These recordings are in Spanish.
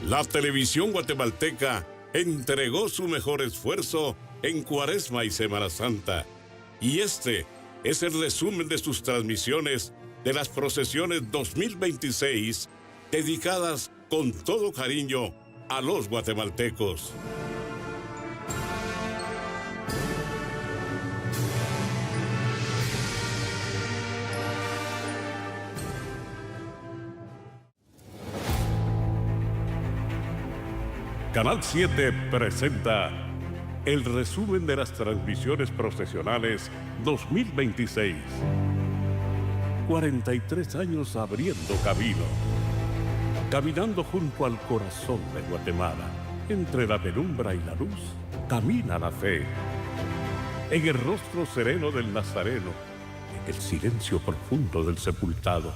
La televisión guatemalteca entregó su mejor esfuerzo en Cuaresma y Semana Santa. Y este es el resumen de sus transmisiones de las procesiones 2026, dedicadas con todo cariño a los guatemaltecos. Canal 7 presenta el resumen de las transmisiones procesionales 2026. 43 años abriendo camino. Caminando junto al corazón de Guatemala. Entre la penumbra y la luz, camina la fe. En el rostro sereno del Nazareno, en el silencio profundo del sepultado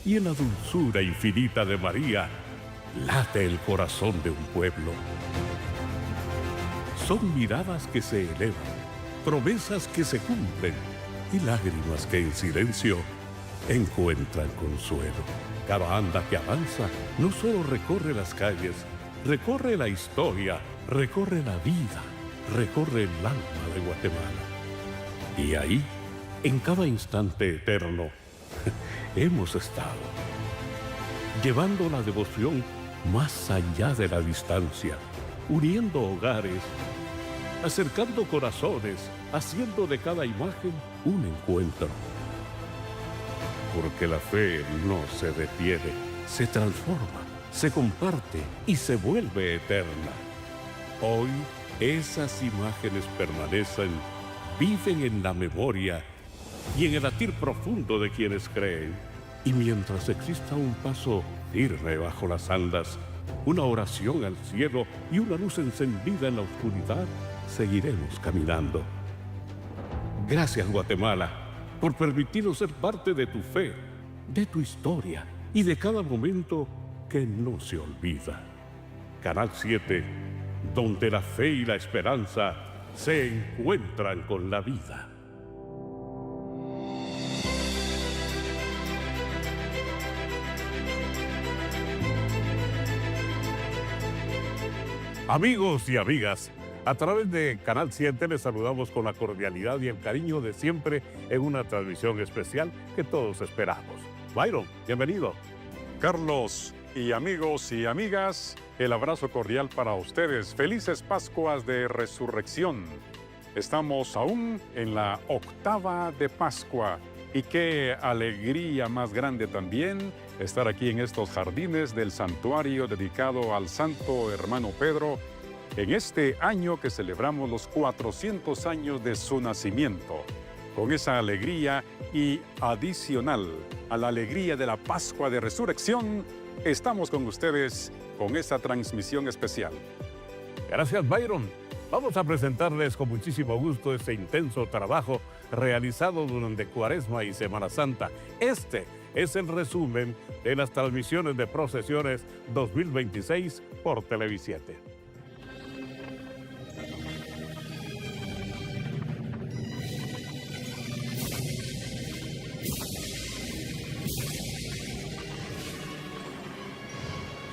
y en la dulzura infinita de María, late el corazón de un pueblo. Son miradas que se elevan, promesas que se cumplen y lágrimas que en silencio encuentran consuelo. Cada anda que avanza no solo recorre las calles, recorre la historia, recorre la vida, recorre el alma de Guatemala. Y ahí, en cada instante eterno, hemos estado, llevando la devoción más allá de la distancia, uniendo hogares, acercando corazones, haciendo de cada imagen un encuentro. Porque la fe no se detiene, se transforma, se comparte y se vuelve eterna. Hoy esas imágenes permanecen, viven en la memoria y en el latir profundo de quienes creen. Y mientras exista un paso firme bajo las andas, una oración al cielo y una luz encendida en la oscuridad, seguiremos caminando. Gracias, Guatemala, por permitirnos ser parte de tu fe, de tu historia y de cada momento que no se olvida. Canal 7, donde la fe y la esperanza se encuentran con la vida. Amigos y amigas, a través de Canal 7 les saludamos con la cordialidad y el cariño de siempre en una transmisión especial que todos esperamos. Byron, bienvenido. Carlos y amigos y amigas, el abrazo cordial para ustedes. Felices Pascuas de Resurrección. Estamos aún en la octava de Pascua y qué alegría más grande también estar aquí en estos jardines del santuario dedicado al santo hermano Pedro en este año que celebramos los 400 años de su nacimiento. Con esa alegría y adicional a la alegría de la Pascua de Resurrección, estamos con ustedes con esta transmisión especial. Gracias, Byron. Vamos a presentarles con muchísimo gusto este intenso trabajo realizado durante Cuaresma y Semana Santa. Este es el resumen de las transmisiones de procesiones 2026 por Televisiete.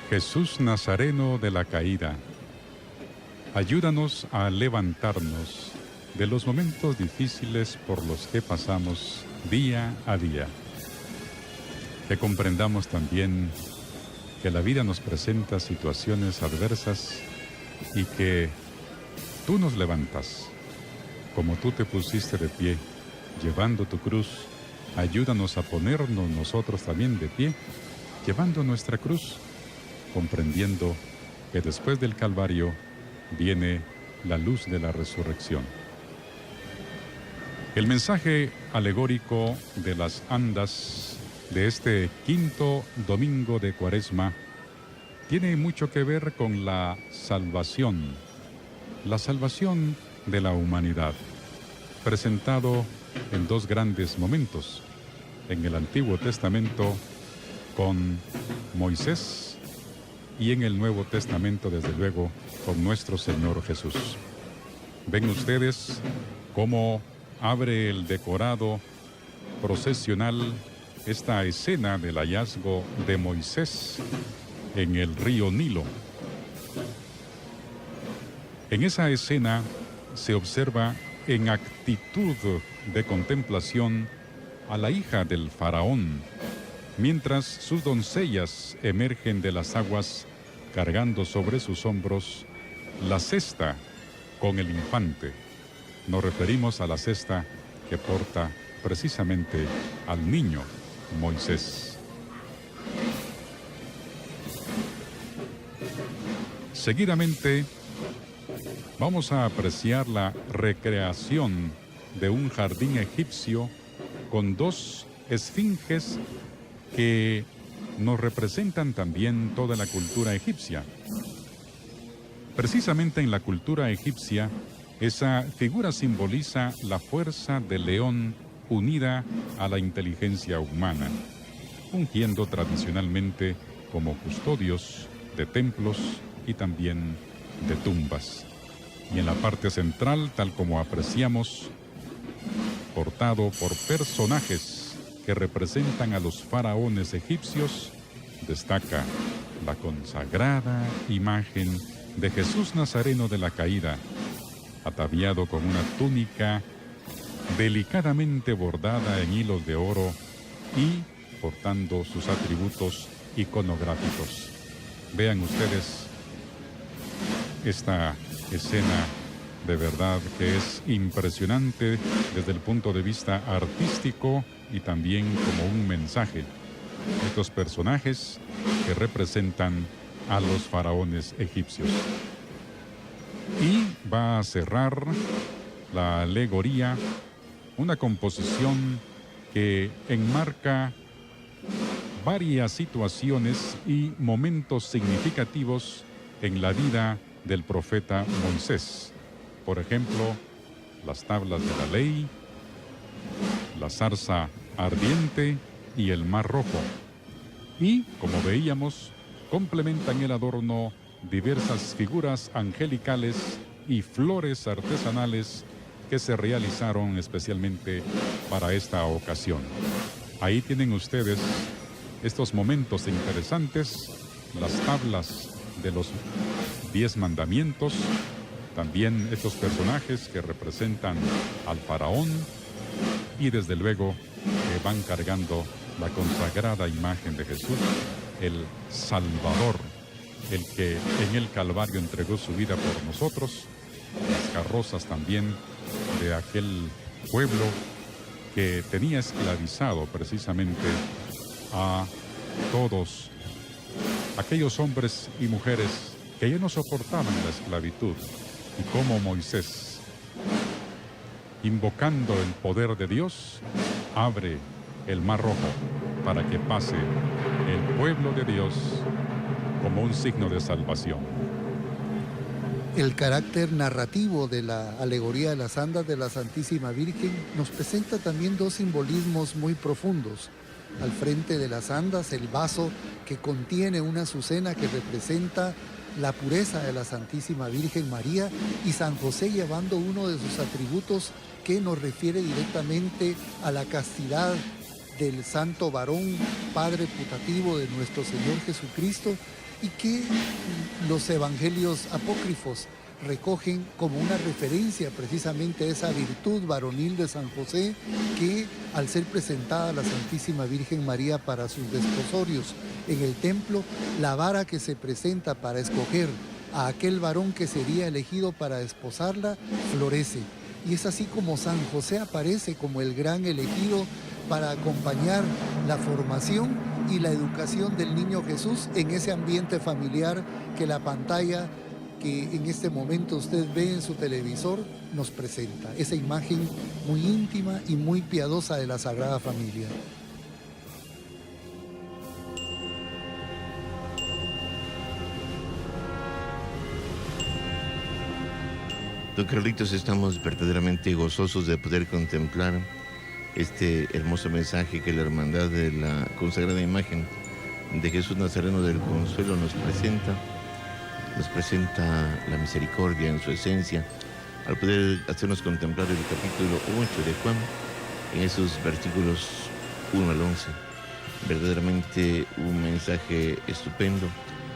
Jesús Nazareno de la Caída, ayúdanos a levantarnos de los momentos difíciles por los que pasamos día a día. Que comprendamos también que la vida nos presenta situaciones adversas y que tú nos levantas. Como tú te pusiste de pie, llevando tu cruz, ayúdanos a ponernos nosotros también de pie, llevando nuestra cruz, comprendiendo que después del Calvario viene la luz de la resurrección. El mensaje alegórico de las andas de este quinto domingo de Cuaresma tiene mucho que ver con la salvación de la humanidad, presentado en dos grandes momentos, en el Antiguo Testamento con Moisés y en el Nuevo Testamento, desde luego, con nuestro Señor Jesús. Ven ustedes cómo abre el decorado procesional esta escena del hallazgo de Moisés en el río Nilo, En esa escena se observa en actitud de contemplación a la hija del faraón, mientras sus doncellas emergen de las aguas cargando sobre sus hombros la cesta con el infante. Nos referimos a la cesta que porta precisamente al niño Moisés. Seguidamente vamos a apreciar la recreación de un jardín egipcio con dos esfinges que nos representan también toda la cultura egipcia. Precisamente en la cultura egipcia, esa figura simboliza la fuerza del león unida a la inteligencia humana, fungiendo tradicionalmente como custodios de templos y también de tumbas. Y en la parte central, tal como apreciamos, portado por personajes que representan a los faraones egipcios, destaca la consagrada imagen de Jesús Nazareno de la Caída, ataviado con una túnica delicadamente bordada en hilos de oro y portando sus atributos iconográficos. Vean ustedes esta escena, de verdad que es impresionante desde el punto de vista artístico y también como un mensaje. Estos personajes que representan a los faraones egipcios. Y va a cerrar la alegoría una composición que enmarca varias situaciones y momentos significativos en la vida del profeta Moisés. Por ejemplo, las tablas de la ley, la zarza ardiente y el mar rojo. Y, como veíamos, complementan el adorno diversas figuras angelicales y flores artesanales que se realizaron especialmente para esta ocasión. Ahí tienen ustedes estos momentos interesantes, las tablas de los 10 mandamientos, también estos personajes que representan al faraón y desde luego que van cargando la consagrada imagen de Jesús, el Salvador, el que en el Calvario entregó su vida por nosotros, las carrozas también de aquel pueblo que tenía esclavizado precisamente a todos aquellos hombres y mujeres que ya no soportaban la esclavitud, y como Moisés, invocando el poder de Dios, abre el mar rojo para que pase el pueblo de Dios como un signo de salvación. El carácter narrativo de la alegoría de las andas de la Santísima Virgen nos presenta también dos simbolismos muy profundos. Al frente de las andas, el vaso que contiene una azucena que representa la pureza de la Santísima Virgen María, y San José llevando uno de sus atributos que nos refiere directamente a la castidad del santo varón, padre putativo de nuestro Señor Jesucristo, y que los evangelios apócrifos recogen como una referencia precisamente a esa virtud varonil de San José, que al ser presentada a la Santísima Virgen María para sus desposorios en el templo, la vara que se presenta para escoger a aquel varón que sería elegido para desposarla florece. Y es así como San José aparece como el gran elegido para acompañar la formación y la educación del niño Jesús en ese ambiente familiar que la pantalla que en este momento usted ve en su televisor nos presenta. Esa imagen muy íntima y muy piadosa de la Sagrada Familia. Don Carlitos, estamos verdaderamente gozosos de poder contemplar este hermoso mensaje que la Hermandad de la Consagrada Imagen de Jesús Nazareno del Consuelo nos presenta. Nos presenta la misericordia en su esencia, al poder hacernos contemplar el capítulo 8 de Juan, en esos versículos 1 al 11. Verdaderamente un mensaje estupendo,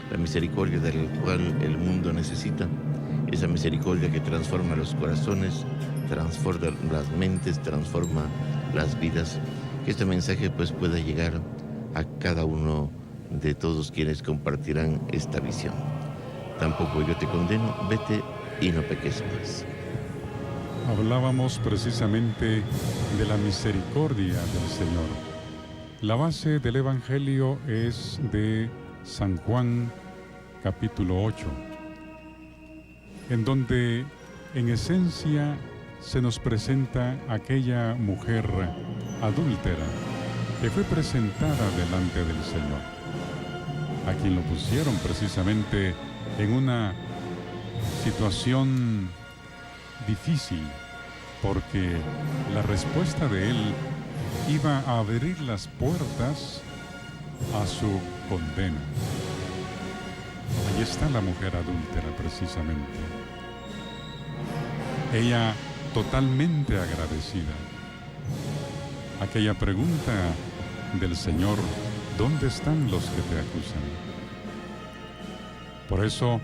la misericordia del cual el mundo necesita, esa misericordia que transforma los corazones, transforma las mentes, transforma las vidas. Que este mensaje pues pueda llegar a cada uno de todos quienes compartirán esta visión. Tampoco yo te condeno, vete y no peques más. Hablábamos precisamente de la misericordia del Señor. La base del Evangelio es de San Juan, capítulo 8, en donde en esencia se nos presenta aquella mujer adúltera que fue presentada delante del Señor, a quien lo pusieron precisamente en una situación difícil, porque la respuesta de él iba a abrir las puertas a su condena. Ahí está la mujer adúltera precisamente. Ella totalmente agradecida. Aquella pregunta del Señor: ¿dónde están los que te acusan? Por eso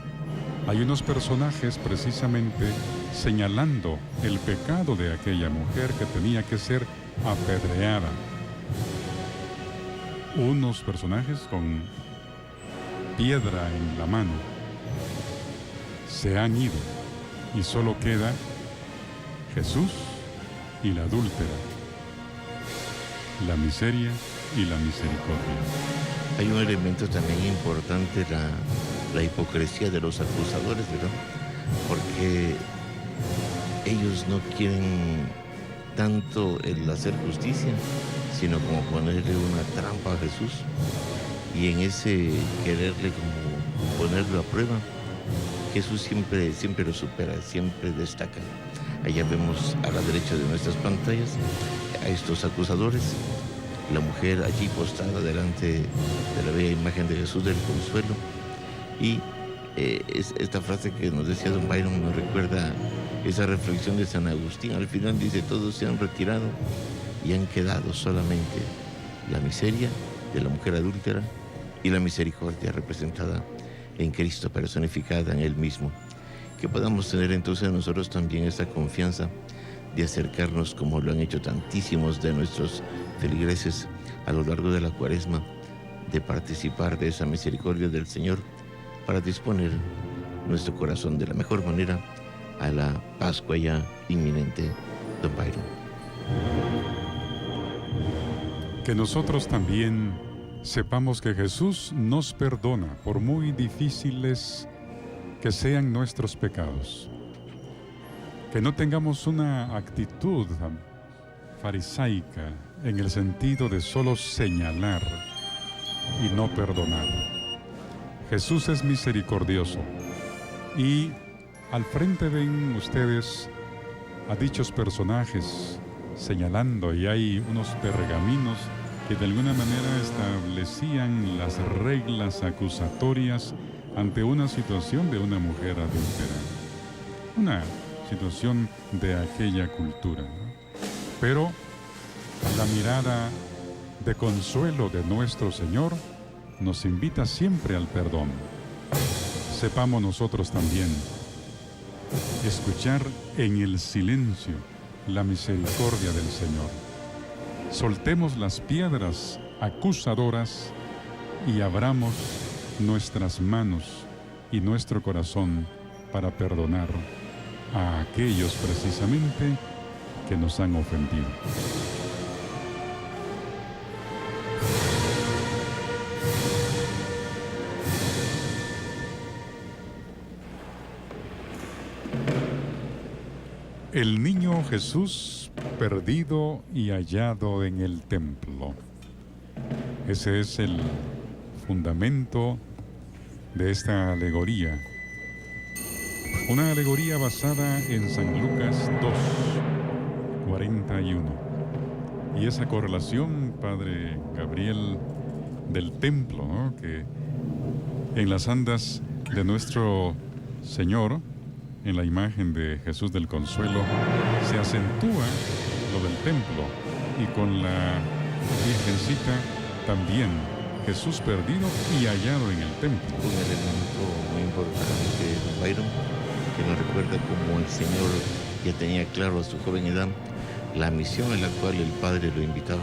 hay unos personajes precisamente señalando el pecado de aquella mujer que tenía que ser apedreada. Unos personajes con piedra en la mano se han ido y solo queda Jesús y la adúltera, la miseria y la misericordia. Hay un elemento también importante, la hipocresía de los acusadores, ¿verdad? Porque ellos no quieren tanto el hacer justicia, sino como ponerle una trampa a Jesús, y en ese quererle como ponerlo a prueba, Jesús siempre lo supera, siempre destaca. Allá vemos a la derecha de nuestras pantallas a estos acusadores, la mujer allí postrada delante de la bella imagen de Jesús del Consuelo, y esta frase que nos decía don Byron nos recuerda esa reflexión de San Agustín. Al final dice: todos se han retirado y han quedado solamente la miseria de la mujer adúltera y la misericordia representada en Cristo, personificada en Él mismo. Que podamos tener entonces nosotros también esa confianza de acercarnos, como lo han hecho tantísimos de nuestros feligreses a lo largo de la Cuaresma, de participar de esa misericordia del Señor para disponer nuestro corazón de la mejor manera a la Pascua ya inminente, don Byron. Que nosotros también sepamos que Jesús nos perdona, por muy difíciles que sean nuestros pecados. Que no tengamos una actitud farisaica en el sentido de solo señalar y no perdonar. Jesús es misericordioso, y al frente ven ustedes a dichos personajes señalando, y hay unos pergaminos que de alguna manera establecían las reglas acusatorias ante una situación de una mujer adúltera, una situación de aquella cultura, ¿no? Pero la mirada de consuelo de nuestro Señor nos invita siempre al perdón. Sepamos nosotros también escuchar en el silencio la misericordia del Señor. Soltemos las piedras acusadoras y abramos nuestras manos y nuestro corazón para perdonar a aquellos precisamente que nos han ofendido. El niño Jesús perdido y hallado en el templo. Ese es el fundamento de esta alegoría. Una alegoría basada en San Lucas 2:41. Y esa correlación, Padre Gabriel, del templo, ¿no? Que en las andas de nuestro Señor, en la imagen de Jesús del Consuelo, se acentúa lo del templo, y con la Virgencita también, Jesús perdido y hallado en el templo. Un elemento muy importante, Byron, que nos recuerda cómo el Señor ya tenía claro a su joven edad la misión en la cual el Padre lo invitaba,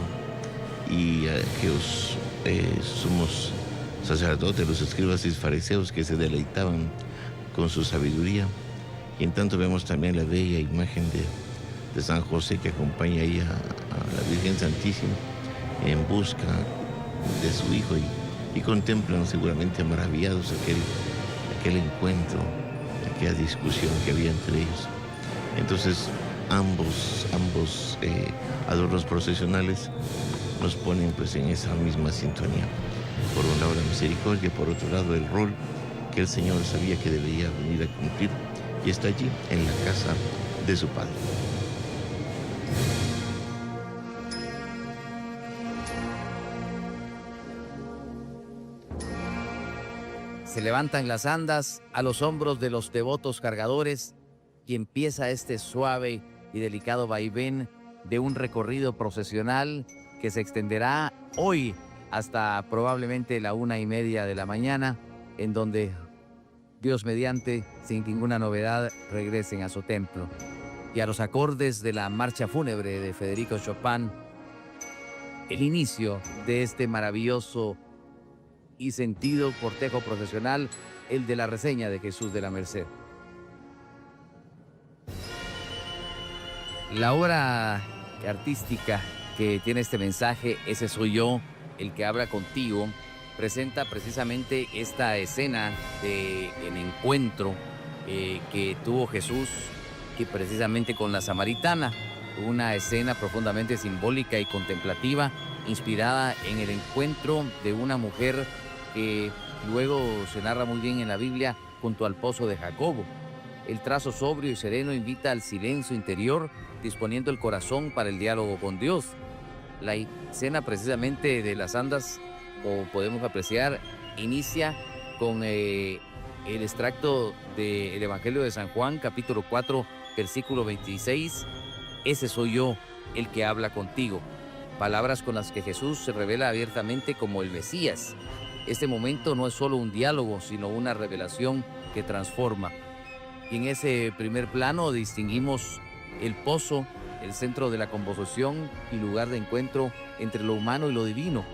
y aquellos sumos sacerdotes, los escribas y fariseos que se deleitaban con su sabiduría. Y en tanto vemos también la bella imagen de San José, que acompaña ahí a la Virgen Santísima en busca de su hijo, y contemplan seguramente maravillados aquel encuentro, aquella discusión que había entre ellos. Entonces ambos adornos procesionales nos ponen pues en esa misma sintonía. Por un lado la misericordia, por otro lado el rol que el Señor sabía que debería venir a cumplir, y está allí en la casa de su Padre. Se levantan las andas a los hombros de los devotos cargadores y empieza este suave y delicado vaivén de un recorrido procesional que se extenderá hoy hasta probablemente la 1:30 de la mañana, en donde Dios mediante, sin ninguna novedad, regresen a su templo. Y a los acordes de la marcha fúnebre de Federico Chopin, el inicio de este maravilloso y sentido cortejo procesional, el de la reseña de Jesús de la Merced. La obra artística que tiene este mensaje, Ese soy yo, el que habla contigo, presenta precisamente esta escena del encuentro que tuvo Jesús que precisamente con la samaritana, una escena profundamente simbólica y contemplativa, inspirada en el encuentro de una mujer que luego se narra muy bien en la Biblia junto al pozo de Jacobo. El trazo sobrio y sereno invita al silencio interior, disponiendo el corazón para el diálogo con Dios. La escena precisamente de las andas, como podemos apreciar, inicia con el extracto del Evangelio de San Juan, capítulo 4, versículo 26. Ese soy yo, el que habla contigo. Palabras con las que Jesús se revela abiertamente como el Mesías. Este momento no es solo un diálogo, sino una revelación que transforma. Y en ese primer plano distinguimos el pozo, el centro de la composición y lugar de encuentro entre lo humano y lo divino.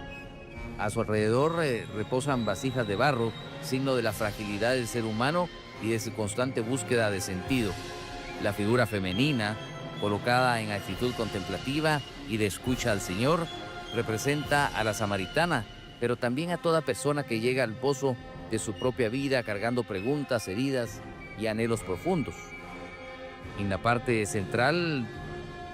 A su alrededor reposan vasijas de barro, signo de la fragilidad del ser humano y de su constante búsqueda de sentido. La figura femenina, colocada en actitud contemplativa y de escucha al Señor, representa a la samaritana, pero también a toda persona que llega al pozo de su propia vida cargando preguntas, heridas y anhelos profundos. En la parte central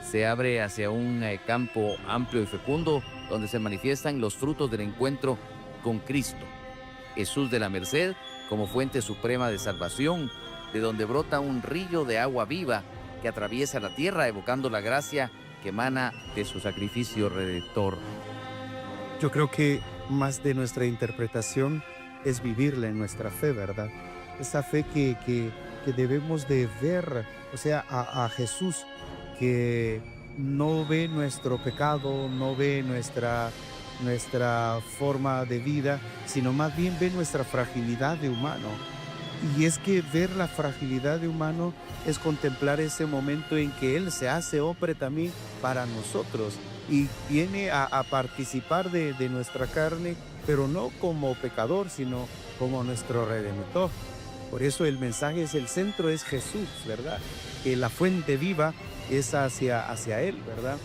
se abre hacia un campo amplio y fecundo donde se manifiestan los frutos del encuentro con Cristo. Jesús de la Merced como fuente suprema de salvación, de donde brota un río de agua viva que atraviesa la tierra evocando la gracia que emana de su sacrificio redentor. Yo creo que más de nuestra interpretación es vivirla en nuestra fe, ¿verdad? Esa fe que debemos de ver, o sea, a Jesús, que no ve nuestro pecado, no ve nuestra forma de vida, sino más bien ve nuestra fragilidad de humano. Y es que ver la fragilidad de humano es contemplar ese momento en que Él se hace hombre también para nosotros y viene a participar de nuestra carne, pero no como pecador, sino como nuestro Redentor. Por eso el mensaje es el centro, es Jesús, ¿verdad? Que la fuente viva es hacia Él, ¿verdad?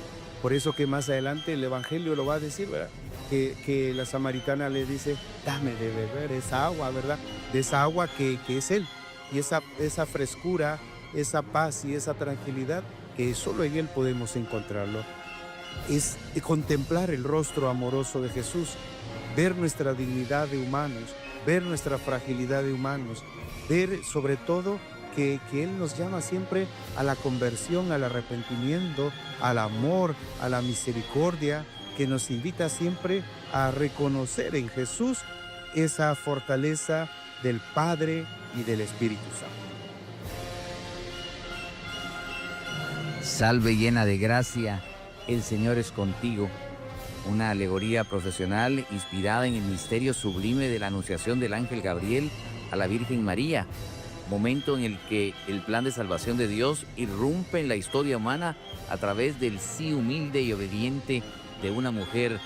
Por eso que más adelante el Evangelio lo va a decir, ¿verdad? Que la samaritana le dice, dame de beber esa agua, ¿verdad? De esa agua que es Él. Y esa frescura, esa paz y esa tranquilidad que solo en Él podemos encontrarlo. Es contemplar el rostro amoroso de Jesús, ver nuestra dignidad de humanos, ver nuestra fragilidad de humanos, ver sobre todo que Él nos llama siempre a la conversión, al arrepentimiento, al amor, a la misericordia, que nos invita siempre a reconocer en Jesús esa fortaleza del Padre y del Espíritu Santo. Salve llena de gracia, el Señor es contigo. Una alegoría procesional inspirada en el misterio sublime de la anunciación del ángel Gabriel a la Virgen María. momento en el que el plan de salvación de Dios irrumpe en la historia humana a través del sí humilde y obediente de una mujer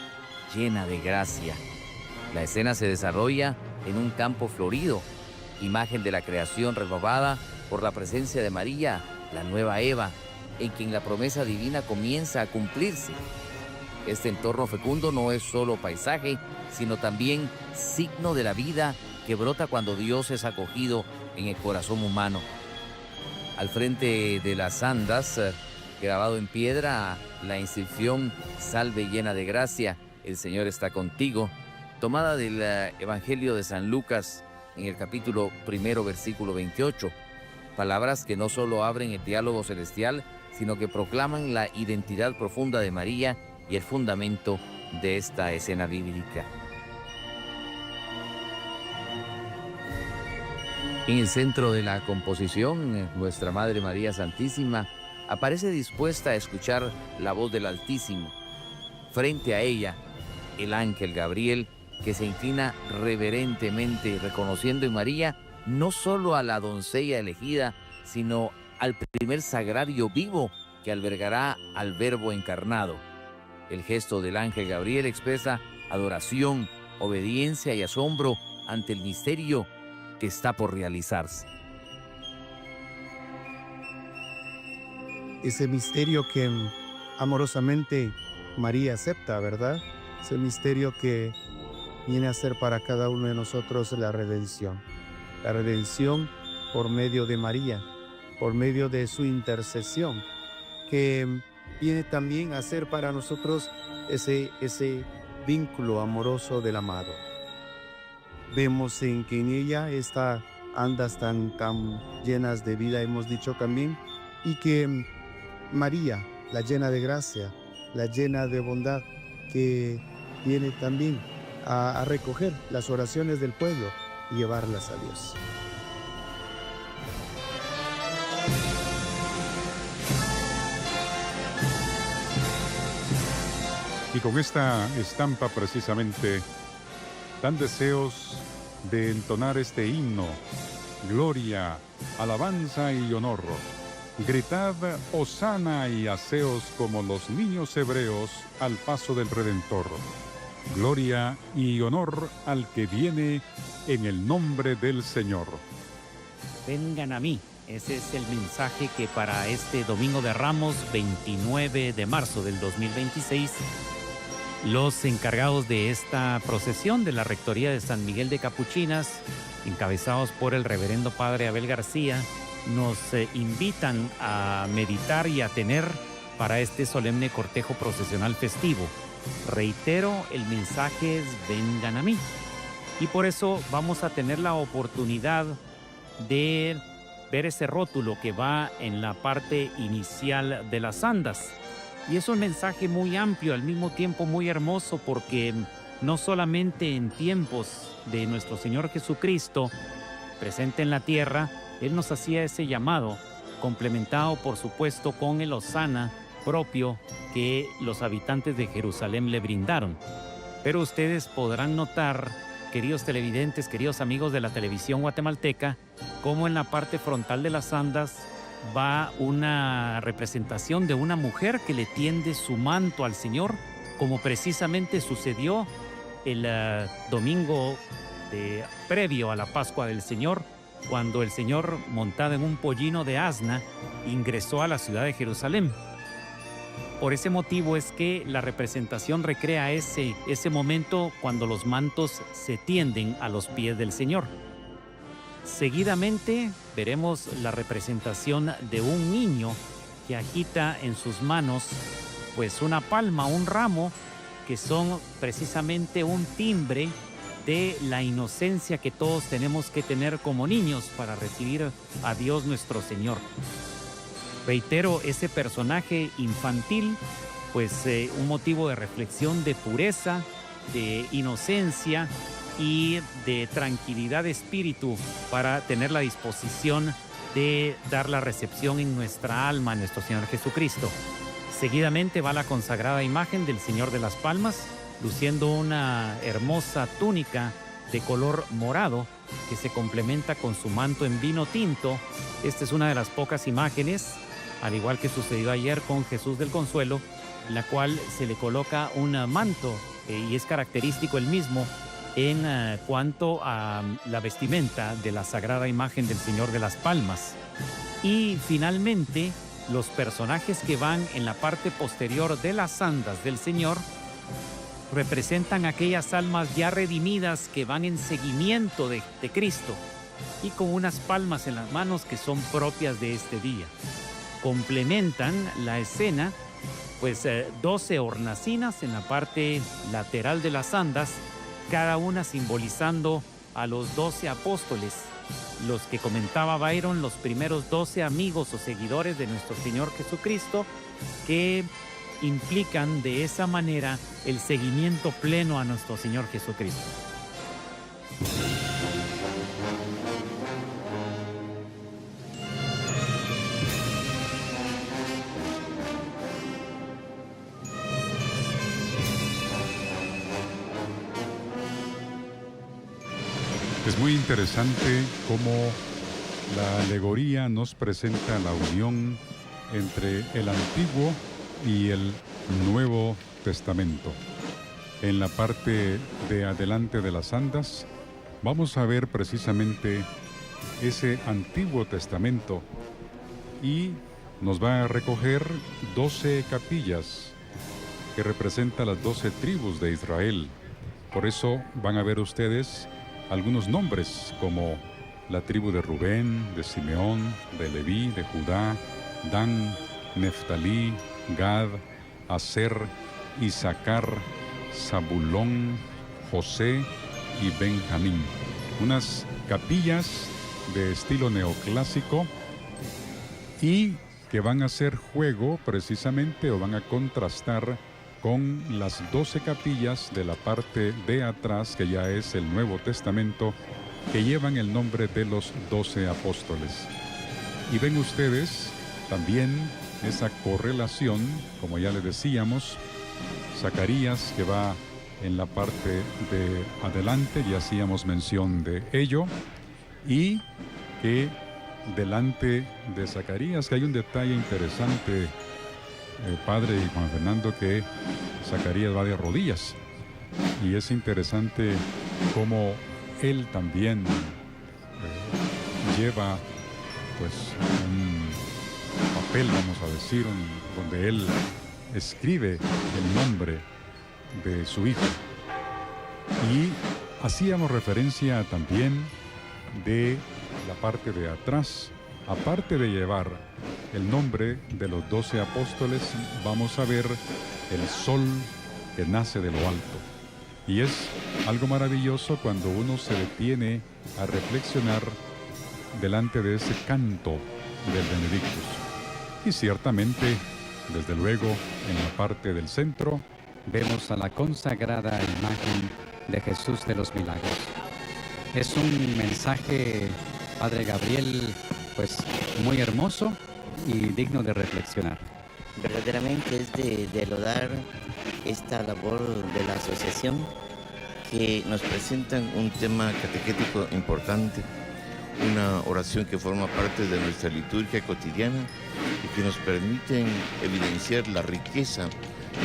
llena de gracia. La escena se desarrolla en un campo florido, imagen de la creación renovada por la presencia de María, la nueva Eva, en quien la promesa divina comienza a cumplirse. Este entorno fecundo no es solo paisaje, sino también signo de la vida que brota cuando Dios es acogido en el corazón humano. Al frente de las andas, grabado en piedra, la inscripción "Salve llena de gracia, el Señor está contigo", tomada del Evangelio de San Lucas en el capítulo 1, versículo 28. Palabras que no solo abren el diálogo celestial, sino que proclaman la identidad profunda de María y el fundamento de esta escena bíblica. En el centro de la composición, nuestra Madre María Santísima aparece dispuesta a escuchar la voz del Altísimo. Frente a ella, el ángel Gabriel, que se inclina reverentemente, reconociendo en María no solo a la doncella elegida, sino al primer sagrario vivo que albergará al Verbo encarnado. El gesto del ángel Gabriel expresa adoración, obediencia y asombro ante el misterio que está por realizarse. Ese misterio que amorosamente María acepta, ¿verdad? Ese misterio que viene a ser para cada uno de nosotros la redención. La redención por medio de María, por medio de su intercesión, que viene también a ser para nosotros ese vínculo amoroso del amado. Vemos en que en ella estas andas tan llenas de vida, hemos dicho también, y que María, la llena de gracia, la llena de bondad, que viene también a recoger las oraciones del pueblo y llevarlas a Dios. Y con esta estampa precisamente dan deseos de entonar este himno: gloria, alabanza y honor. Gritad hosana y haceos como los niños hebreos al paso del Redentor. Gloria y honor al que viene en el nombre del Señor. Vengan a mí. Ese es el mensaje que para este Domingo de Ramos, 29 de marzo del 2026, los encargados de esta procesión de la Rectoría de San Miguel de Capuchinas, encabezados por el reverendo Padre Abel García, nos invitan a meditar y a tener para este solemne cortejo procesional festivo. Reitero, el mensaje es: vengan a mí. Y por eso vamos a tener la oportunidad de ver ese rótulo que va en la parte inicial de las andas. Y es un mensaje muy amplio, al mismo tiempo muy hermoso, porque no solamente en tiempos de nuestro Señor Jesucristo, presente en la tierra, Él nos hacía ese llamado, complementado por supuesto con el hosana propio que los habitantes de Jerusalén le brindaron. Pero ustedes podrán notar, queridos televidentes, queridos amigos de la televisión guatemalteca, cómo en la parte frontal de las andas va una representación de una mujer que le tiende su manto al Señor, como precisamente sucedió el domingo previo a la Pascua del Señor, cuando el Señor, montado en un pollino de asna, ingresó a la ciudad de Jerusalén. Por ese motivo es que la representación recrea ese momento cuando los mantos se tienden a los pies del Señor. Seguidamente veremos la representación de un niño que agita en sus manos pues una palma, un ramo, que son precisamente un timbre de la inocencia que todos tenemos que tener como niños para recibir a Dios nuestro Señor. Reitero, ese personaje infantil, pues un motivo de reflexión, de pureza, de inocencia y de tranquilidad de espíritu para tener la disposición de dar la recepción en nuestra alma a nuestro Señor Jesucristo. Seguidamente va la consagrada imagen del Señor de las Palmas, luciendo una hermosa túnica de color morado que se complementa con su manto en vino tinto. Esta es una de las pocas imágenes, al igual que sucedió ayer con Jesús del Consuelo, la cual se le coloca un manto y es característico el mismo en cuanto a la vestimenta de la sagrada imagen del Señor de las Palmas. Y finalmente, los personajes que van en la parte posterior de las andas del Señor representan aquellas almas ya redimidas que van en seguimiento de Cristo y con unas palmas en las manos que son propias de este día. Complementan la escena, pues 12 hornacinas en la parte lateral de las andas, cada una simbolizando a los 12 apóstoles, los que comentaba Byron, los primeros 12 amigos o seguidores de nuestro Señor Jesucristo, que implican de esa manera el seguimiento pleno a nuestro Señor Jesucristo. Es muy interesante cómo la alegoría nos presenta la unión entre el Antiguo y el Nuevo Testamento. En la parte de adelante de las andas vamos a ver precisamente ese Antiguo Testamento y nos va a recoger 12 capillas que representan las 12 tribus de Israel. Por eso van a ver ustedes algunos nombres como la tribu de Rubén, de Simeón, de Leví, de Judá, Dan, Neftalí, Gad, Aser, Isaacar, Zabulón, José y Benjamín. Unas capillas de estilo neoclásico y que van a hacer juego precisamente o van a contrastar con las 12 capillas de la parte de atrás, que ya es el Nuevo Testamento, que llevan el nombre de los 12 apóstoles. Y ven ustedes también esa correlación, como ya les decíamos, Zacarías, que va en la parte de adelante, ya hacíamos mención de ello, y que delante de Zacarías, que hay un detalle interesante, padre y Juan Fernando, que Zacarías va de rodillas, y es interesante cómo él también lleva pues un papel, vamos a decir, donde él escribe el nombre de su hijo. Y hacíamos referencia también de la parte de atrás. Aparte de llevar el nombre de los 12 apóstoles, vamos a ver el sol que nace de lo alto. Y es algo maravilloso cuando uno se detiene a reflexionar delante de ese canto del Benedictus. Y ciertamente, desde luego, en la parte del centro, vemos a la consagrada imagen de Jesús de los Milagros. Es un mensaje, Padre Gabriel, pues muy hermoso y digno de reflexionar. Verdaderamente es de lodar esta labor de la asociación, que nos presentan un tema catequético importante, una oración que forma parte de nuestra liturgia cotidiana y que nos permiten evidenciar la riqueza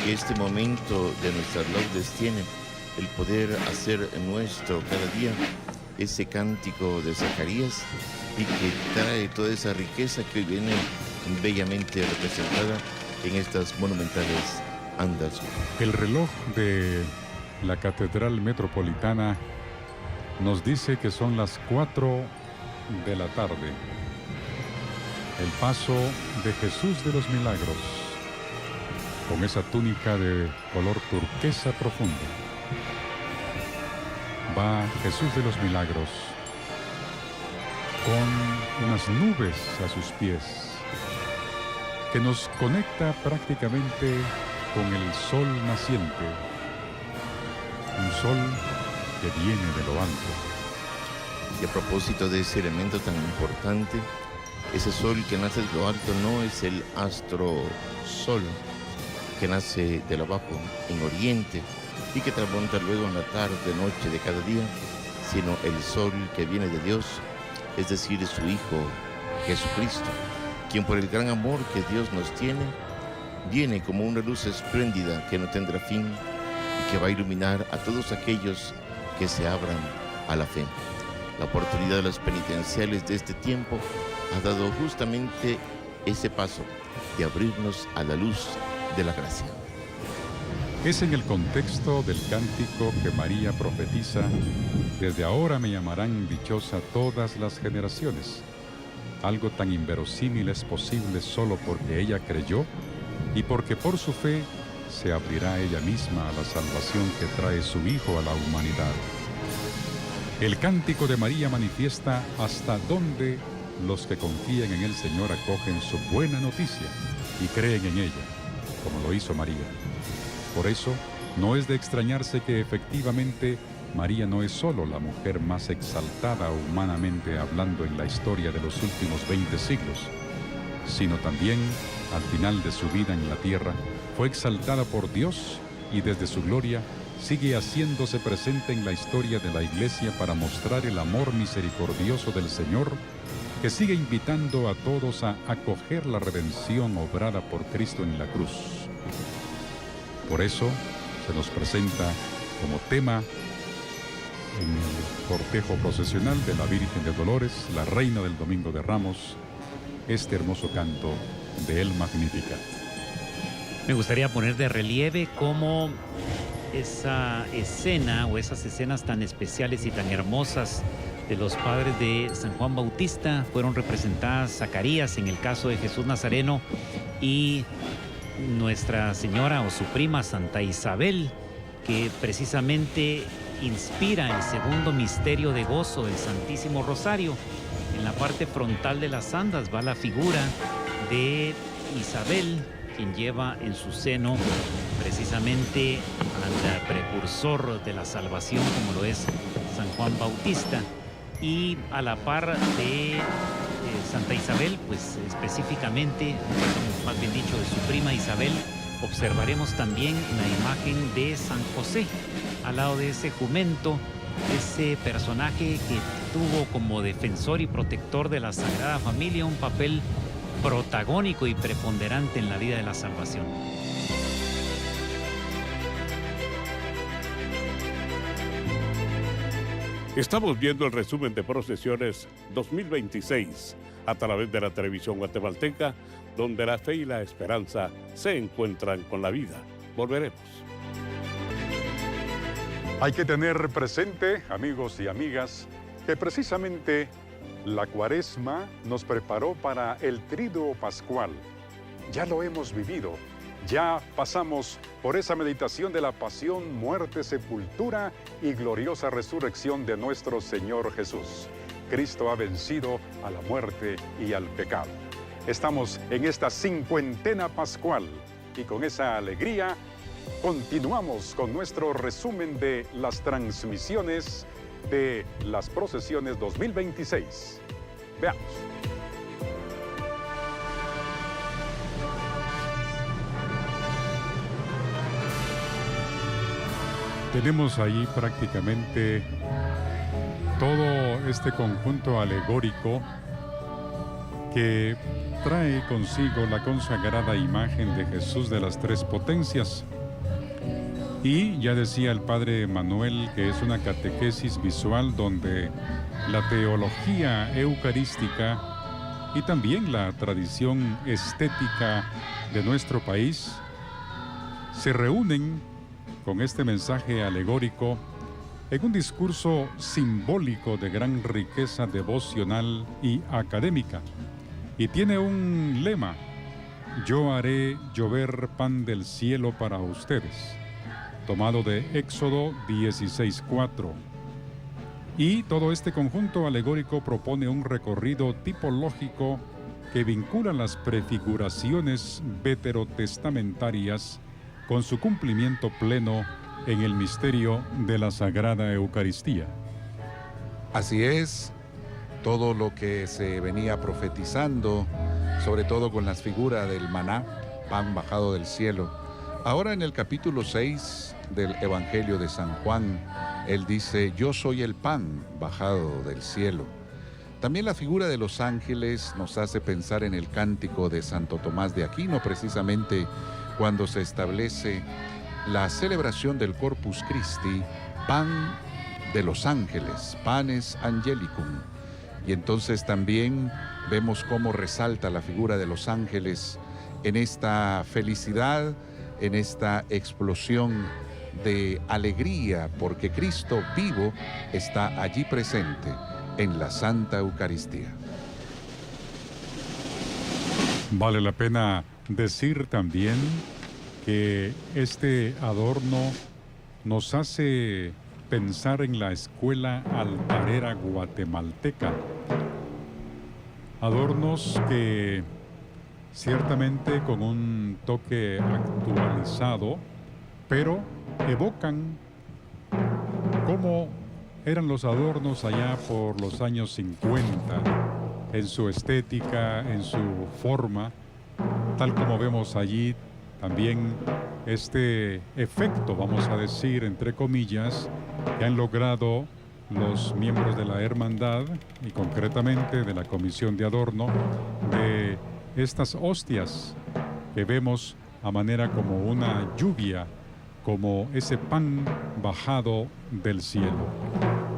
que este momento de nuestras laudes tiene, el poder hacer nuestro cada día ese cántico de Zacarías, y que trae toda esa riqueza que hoy viene bellamente representada en estas monumentales andas. El reloj de la Catedral Metropolitana nos dice que son las 4 de la tarde. El paso de Jesús de los Milagros, con esa túnica de color turquesa profundo. Va Jesús de los Milagros con unas nubes a sus pies, que nos conecta prácticamente con el sol naciente, un sol que viene de lo alto. Y a propósito de ese elemento tan importante, ese sol que nace de lo alto no es el astro sol que nace de lo abajo, en oriente, y que tramonta luego en la tarde, noche de cada día, sino el sol que viene de Dios, es decir, su Hijo Jesucristo, quien por el gran amor que Dios nos tiene, viene como una luz espléndida que no tendrá fin y que va a iluminar a todos aquellos que se abran a la fe. La oportunidad de los penitenciales de este tiempo ha dado justamente ese paso de abrirnos a la luz de la gracia. Es en el contexto del cántico que María profetiza: desde ahora me llamarán dichosa todas las generaciones. Algo tan inverosímil es posible solo porque ella creyó y porque por su fe se abrirá ella misma a la salvación que trae su Hijo a la humanidad. El cántico de María manifiesta hasta dónde los que confían en el Señor acogen su buena noticia y creen en ella, como lo hizo María. Por eso, no es de extrañarse que efectivamente María no es solo la mujer más exaltada humanamente hablando en la historia de los últimos 20 siglos, sino también, al final de su vida en la tierra, fue exaltada por Dios y desde su gloria sigue haciéndose presente en la historia de la Iglesia para mostrar el amor misericordioso del Señor, que sigue invitando a todos a acoger la redención obrada por Cristo en la cruz. Por eso se nos presenta como tema en el cortejo procesional de la Virgen de Dolores, la Reina del Domingo de Ramos, este hermoso canto de El Magnificat. Me gustaría poner de relieve cómo esa escena o esas escenas tan especiales y tan hermosas de los padres de San Juan Bautista fueron representadas Zacarías en el caso de Jesús Nazareno y Nuestra Señora o su prima Santa Isabel, que precisamente inspira el segundo misterio de gozo del Santísimo Rosario. En la parte frontal de las andas va la figura de Isabel, quien lleva en su seno precisamente al precursor de la salvación, como lo es San Juan Bautista. Y a la par de Santa Isabel, pues específicamente, más bien dicho, de su prima Isabel, observaremos también la imagen de San José, al lado de ese jumento, ese personaje que tuvo como defensor y protector de la Sagrada Familia un papel protagónico y preponderante en la vida de la salvación. Estamos viendo el resumen de procesiones 2026 a través de la televisión guatemalteca, donde la fe y la esperanza se encuentran con la vida. Volveremos. Hay que tener presente, amigos y amigas, que precisamente la Cuaresma nos preparó para el Triduo Pascual. Ya lo hemos vivido. Ya pasamos por esa meditación de la pasión, muerte, sepultura y gloriosa resurrección de nuestro Señor Jesús. Cristo ha vencido a la muerte y al pecado. Estamos en esta cincuentena pascual y con esa alegría continuamos con nuestro resumen de las transmisiones de las procesiones 2026. Veamos. Tenemos ahí prácticamente todo este conjunto alegórico que trae consigo la consagrada imagen de Jesús de las Tres Potencias. Y ya decía el padre Manuel que es una catequesis visual donde la teología eucarística y también la tradición estética de nuestro país se reúnen con este mensaje alegórico en un discurso simbólico de gran riqueza devocional y académica. Y tiene un lema: yo haré llover pan del cielo para ustedes, tomado de Éxodo 16:4. Y todo este conjunto alegórico propone un recorrido tipológico que vincula las prefiguraciones veterotestamentarias con su cumplimiento pleno en el misterio de la Sagrada Eucaristía. Así es, todo lo que se venía profetizando, sobre todo con las figuras del maná, pan bajado del cielo. Ahora en el capítulo 6 del Evangelio de San Juan, Él dice, yo soy el pan bajado del cielo. También la figura de los ángeles nos hace pensar en el cántico de Santo Tomás de Aquino, precisamente cuando se establece la celebración del Corpus Christi, pan de los ángeles, panes angelicum. Y entonces también vemos cómo resalta la figura de los ángeles en esta felicidad, en esta explosión de alegría, porque Cristo vivo está allí presente en la Santa Eucaristía. Vale la pena decir también que este adorno nos hace pensar en la escuela altarera guatemalteca. Adornos que ciertamente con un toque actualizado, pero evocan cómo eran los adornos allá por los años 50, en su estética, en su forma, tal como vemos allí también este efecto, vamos a decir, entre comillas, que han logrado los miembros de la hermandad y concretamente de la comisión de adorno de estas hostias que vemos a manera como una lluvia, como ese pan bajado del cielo.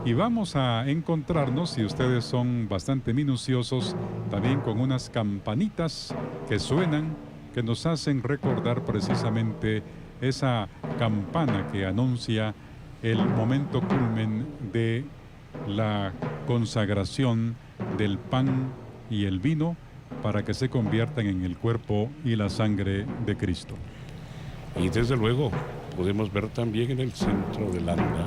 Y vamos a encontrarnos, si ustedes son bastante minuciosos, también con unas campanitas que suenan, que nos hacen recordar precisamente esa campana que anuncia el momento culmen de la consagración del pan y el vino para que se conviertan en el cuerpo y la sangre de Cristo. Y desde luego podemos ver también en el centro del anda,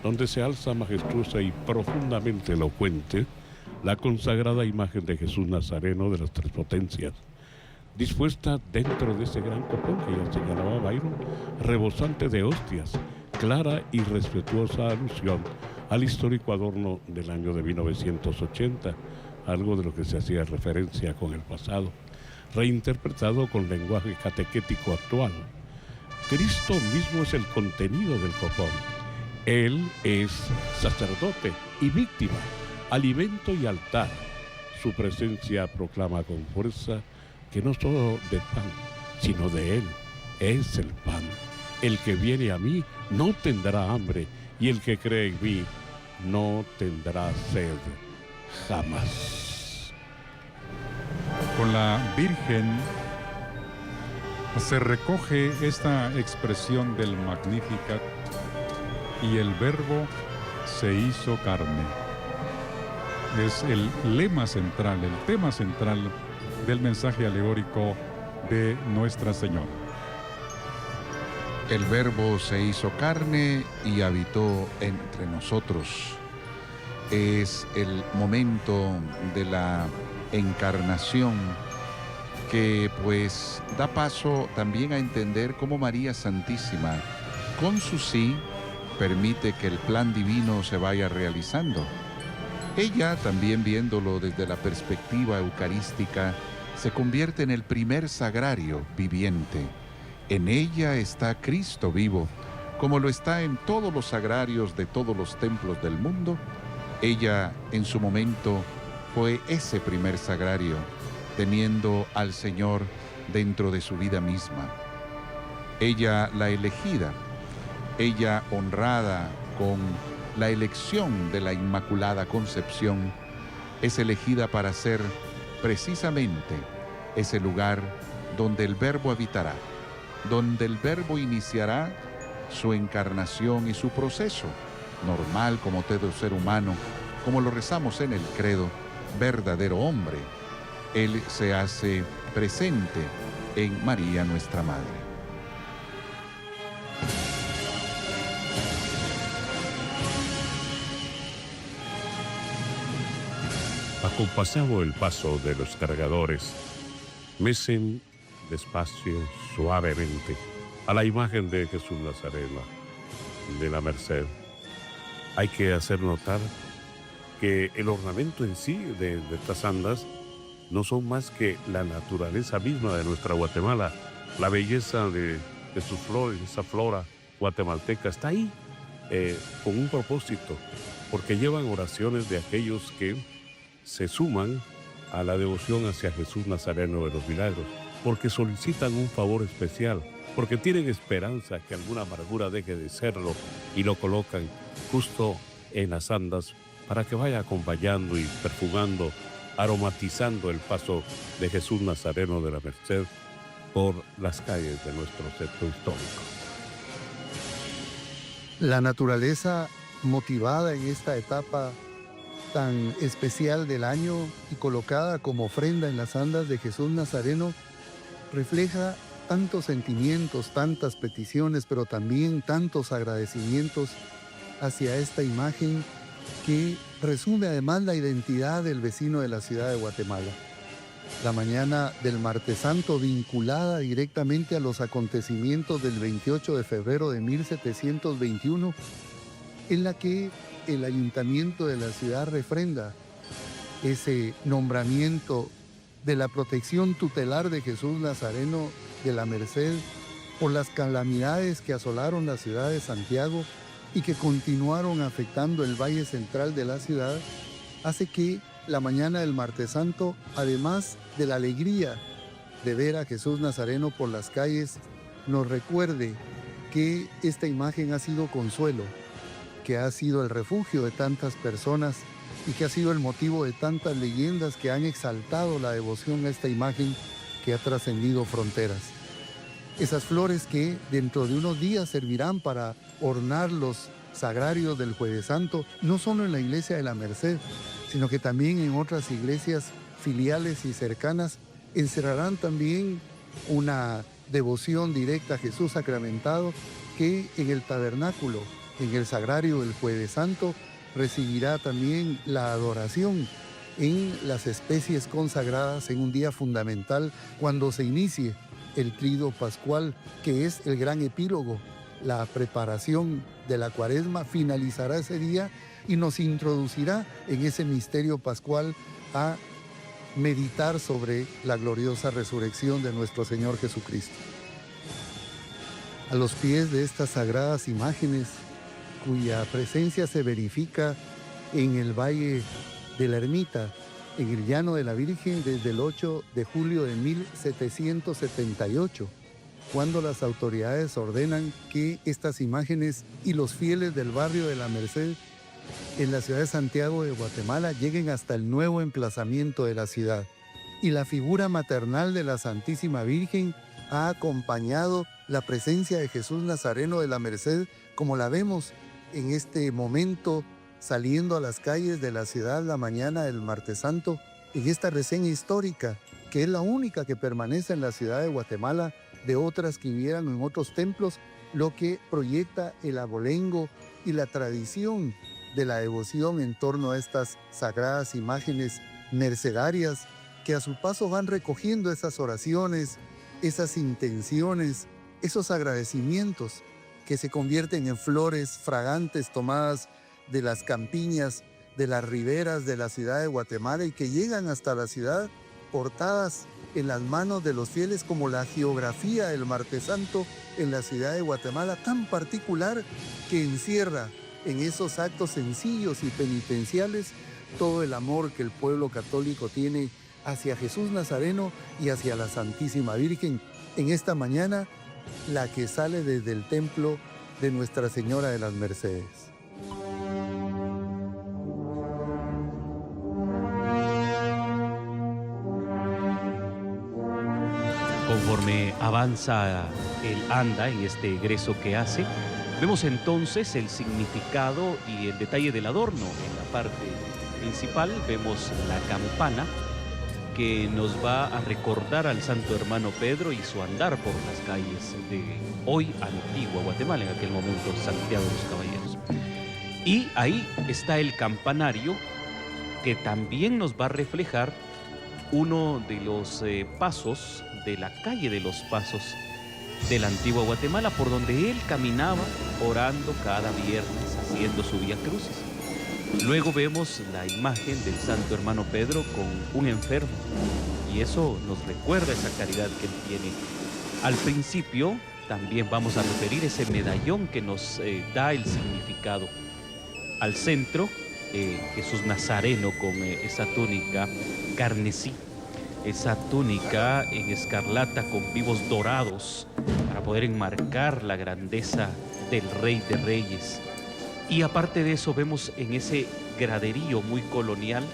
donde se alza majestuosa y profundamente elocuente la consagrada imagen de Jesús Nazareno de las Tres Potencias, dispuesta dentro de ese gran copón que ya señalaba Byron, rebosante de hostias, clara y respetuosa alusión al histórico adorno del año de 1980, algo de lo que se hacía referencia con el pasado, reinterpretado con lenguaje catequético actual. Cristo mismo es el contenido del copón. Él es sacerdote y víctima, alimento y altar. Su presencia proclama con fuerza que no solo de pan, sino de Él es el pan. El que viene a mí no tendrá hambre, y el que cree en mí no tendrá sed jamás. Con la Virgen se recoge esta expresión del Magnificat, y el Verbo se hizo carne. Es el lema central, el tema central del mensaje alegórico de Nuestra Señora. El Verbo se hizo carne y habitó entre nosotros. Es el momento de la encarnación que pues da paso también a entender cómo María Santísima, con su sí, permite que el plan divino se vaya realizando. Ella, también viéndolo desde la perspectiva eucarística, se convierte en el primer sagrario viviente. En ella está Cristo vivo, como lo está en todos los sagrarios de todos los templos del mundo. Ella, en su momento, fue ese primer sagrario, teniendo al Señor dentro de su vida misma. Ella, la elegida, ella honrada con la elección de la Inmaculada Concepción, es elegida para ser precisamente ese lugar donde el Verbo habitará, donde el Verbo iniciará su encarnación y su proceso, normal como todo ser humano, como lo rezamos en el credo, verdadero hombre. Él se hace presente en María nuestra Madre. Acompasado el paso de los cargadores, mecen despacio, suavemente, a la imagen de Jesús Nazareno, de la Merced. Hay que hacer notar que el ornamento en sí de estas andas no son más que la naturaleza misma de nuestra Guatemala. La belleza de sus flores, esa flora guatemalteca está ahí, con un propósito, porque llevan oraciones de aquellos que se suman a la devoción hacia Jesús Nazareno de los Milagros, porque solicitan un favor especial, porque tienen esperanza que alguna amargura deje de serlo y lo colocan justo en las andas para que vaya acompañando y perfumando, aromatizando el paso de Jesús Nazareno de la Merced por las calles de nuestro centro histórico. La naturaleza, motivada en esta etapa tan especial del año y colocada como ofrenda en las andas de Jesús Nazareno, refleja tantos sentimientos, tantas peticiones, pero también tantos agradecimientos hacia esta imagen que resume además la identidad del vecino de la ciudad de Guatemala. La mañana del Martes Santo, vinculada directamente a los acontecimientos del 28 de febrero de 1721, en la que el ayuntamiento de la ciudad refrenda ese nombramiento de la protección tutelar de Jesús Nazareno de la Merced por las calamidades que asolaron la ciudad de Santiago y que continuaron afectando el valle central de la ciudad, hace que la mañana del Martes Santo, además de la alegría de ver a Jesús Nazareno por las calles, nos recuerde que esta imagen ha sido consuelo, que ha sido el refugio de tantas personas y que ha sido el motivo de tantas leyendas que han exaltado la devoción a esta imagen que ha trascendido fronteras. Esas flores que dentro de unos días servirán para ornar los sagrarios del Jueves Santo, no solo en la iglesia de la Merced, sino que también en otras iglesias filiales y cercanas, encerrarán también una devoción directa a Jesús sacramentado que en el tabernáculo, en el sagrario del Jueves Santo, recibirá también la adoración en las especies consagradas en un día fundamental cuando se inicie el Tríduo Pascual, que es el gran epílogo. La preparación de la Cuaresma finalizará ese día y nos introducirá en ese misterio pascual a meditar sobre la gloriosa resurrección de nuestro Señor Jesucristo. A los pies de estas sagradas imágenes, cuya presencia se verifica en el Valle de la Ermita, en el Llano de la Virgen, desde el 8 de julio de 1778, cuando las autoridades ordenan que estas imágenes y los fieles del barrio de la Merced en la ciudad de Santiago de Guatemala lleguen hasta el nuevo emplazamiento de la ciudad. Y la figura maternal de la Santísima Virgen ha acompañado la presencia de Jesús Nazareno de la Merced, como la vemos en este momento saliendo a las calles de la ciudad la mañana del Martes Santo, en esta reseña histórica, que es la única que permanece en la ciudad de Guatemala, de otras que hubieran en otros templos, lo que proyecta el abolengo y la tradición de la devoción en torno a estas sagradas imágenes mercedarias que a su paso van recogiendo esas oraciones, esas intenciones, esos agradecimientos que se convierten en flores fragantes tomadas de las campiñas, de las riberas de la ciudad de Guatemala y que llegan hasta la ciudad portadas en las manos de los fieles como la geografía del Martes Santo en la ciudad de Guatemala, tan particular que encierra en esos actos sencillos y penitenciales todo el amor que el pueblo católico tiene hacia Jesús Nazareno y hacia la Santísima Virgen. En esta mañana, la que sale desde el templo de Nuestra Señora de las Mercedes. Conforme avanza el anda en este egreso que hace, vemos entonces el significado y el detalle del adorno. En la parte principal vemos la campana que nos va a recordar al santo hermano Pedro y su andar por las calles de hoy Antigua Guatemala, en aquel momento Santiago de los Caballeros. Y ahí está el campanario que también nos va a reflejar uno de los pasos de la calle de los Pasos de la Antigua Guatemala, por donde él caminaba orando cada viernes, haciendo su Vía Crucis. Luego vemos la imagen del santo hermano Pedro con un enfermo, y eso nos recuerda esa caridad que él tiene. Al principio también vamos a referir ese medallón que nos da el significado. Al centro, Jesús Nazareno con esa túnica carmesí, esa túnica en escarlata con vivos dorados para poder enmarcar la grandeza del Rey de Reyes. Y aparte de eso vemos en ese graderío muy colonial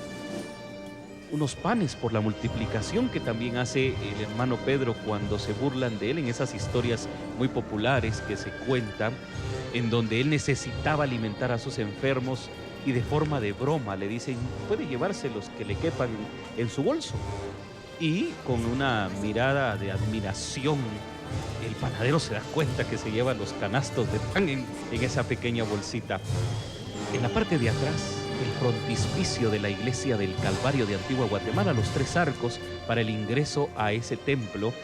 unos panes por la multiplicación que también hace el hermano Pedro cuando se burlan de él en esas historias muy populares que se cuentan, en donde él necesitaba alimentar a sus enfermos y de forma de broma le dicen, puede llevarse los que le quepan en su bolso. Y con una mirada de admiración, el panadero se da cuenta que se lleva los canastos de pan en esa pequeña bolsita. En la parte de atrás, el frontispicio de la iglesia del Calvario de Antigua Guatemala, los 3 arcos para el ingreso a ese templo,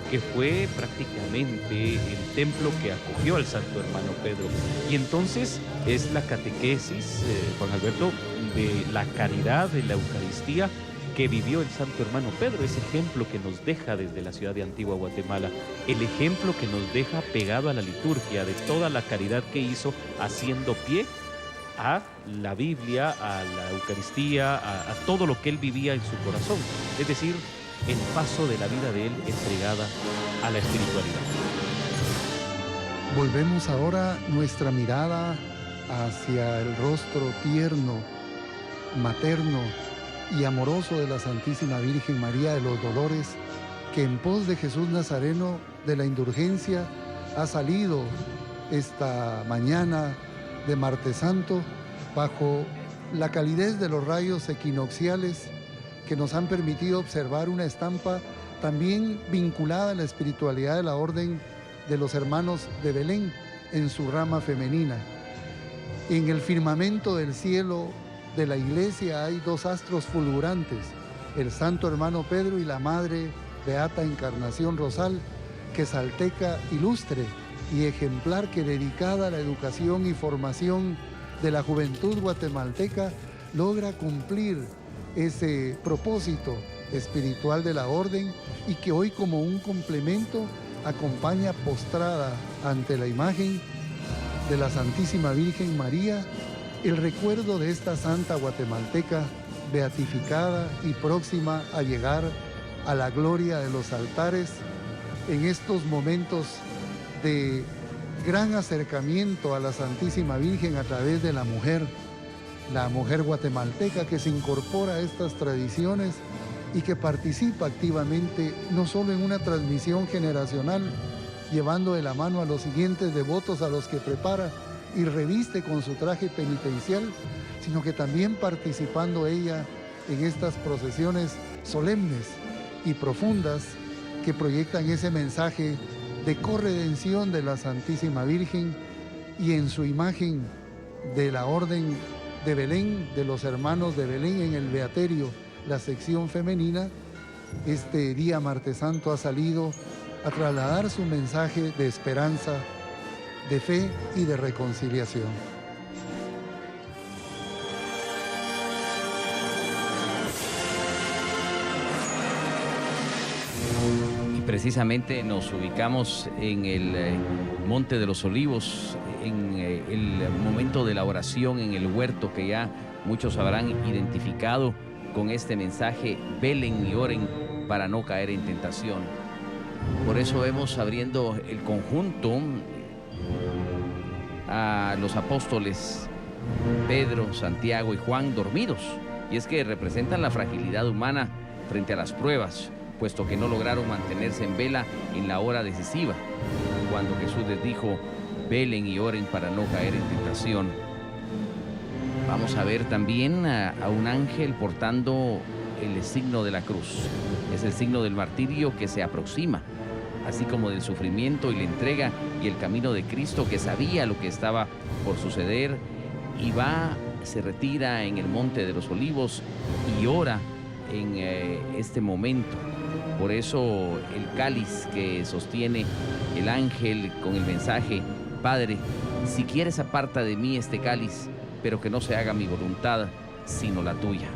que fue prácticamente el templo que acogió al santo hermano Pedro. Y entonces es la catequesis, Juan Alberto, de la caridad, de la Eucaristía, que vivió el santo hermano Pedro, ese ejemplo que nos deja desde la ciudad de Antigua Guatemala, el ejemplo que nos deja pegado a la liturgia de toda la caridad que hizo haciendo pie a la Biblia, a la Eucaristía, a todo lo que él vivía en su corazón, es decir, el paso de la vida de él entregada a la espiritualidad. Volvemos ahora nuestra mirada hacia el rostro tierno, materno y amoroso de la Santísima Virgen María de los Dolores, que en pos de Jesús Nazareno de la Indulgencia ha salido esta mañana de Martes Santo bajo la calidez de los rayos equinocciales que nos han permitido observar una estampa también vinculada a la espiritualidad de la Orden de los Hermanos de Belén en su rama femenina. En el firmamento del cielo de la iglesia hay 2 astros fulgurantes, el santo hermano Pedro y la Madre Beata Encarnación Rosal, que salteca ilustre y ejemplar que dedicada a la educación y formación de la juventud guatemalteca logra cumplir ese propósito espiritual de la orden y que hoy como un complemento acompaña postrada ante la imagen de la Santísima Virgen María el recuerdo de esta santa guatemalteca beatificada y próxima a llegar a la gloria de los altares en estos momentos de gran acercamiento a la Santísima Virgen a través de la mujer guatemalteca que se incorpora a estas tradiciones y que participa activamente no solo en una transmisión generacional, llevando de la mano a los siguientes devotos a los que prepara y reviste con su traje penitencial, sino que también participando ella en estas procesiones solemnes y profundas que proyectan ese mensaje de corredención de la Santísima Virgen y en su imagen de la Orden de Belén, de los Hermanos de Belén en el Beaterio, la sección femenina, este día Martes Santo ha salido a trasladar su mensaje de esperanza, de fe y de reconciliación. Y precisamente nos ubicamos en el Monte de los Olivos, en el momento de la oración en el huerto que ya muchos habrán identificado con este mensaje: velen y oren para no caer en tentación. Por eso vemos abriendo el conjunto a los apóstoles Pedro, Santiago y Juan dormidos. Y es que representan la fragilidad humana frente a las pruebas, puesto que no lograron mantenerse en vela en la hora decisiva, cuando Jesús les dijo: velen y oren para no caer en tentación. Vamos a ver también a un ángel portando el signo de la cruz. Es el signo del martirio que se aproxima, así como del sufrimiento y la entrega y el camino de Cristo, que sabía lo que estaba por suceder y se retira en el Monte de los Olivos y ora en este momento. Por eso el cáliz que sostiene el ángel con el mensaje: Padre, si quieres aparta de mí este cáliz, pero que no se haga mi voluntad, sino la tuya.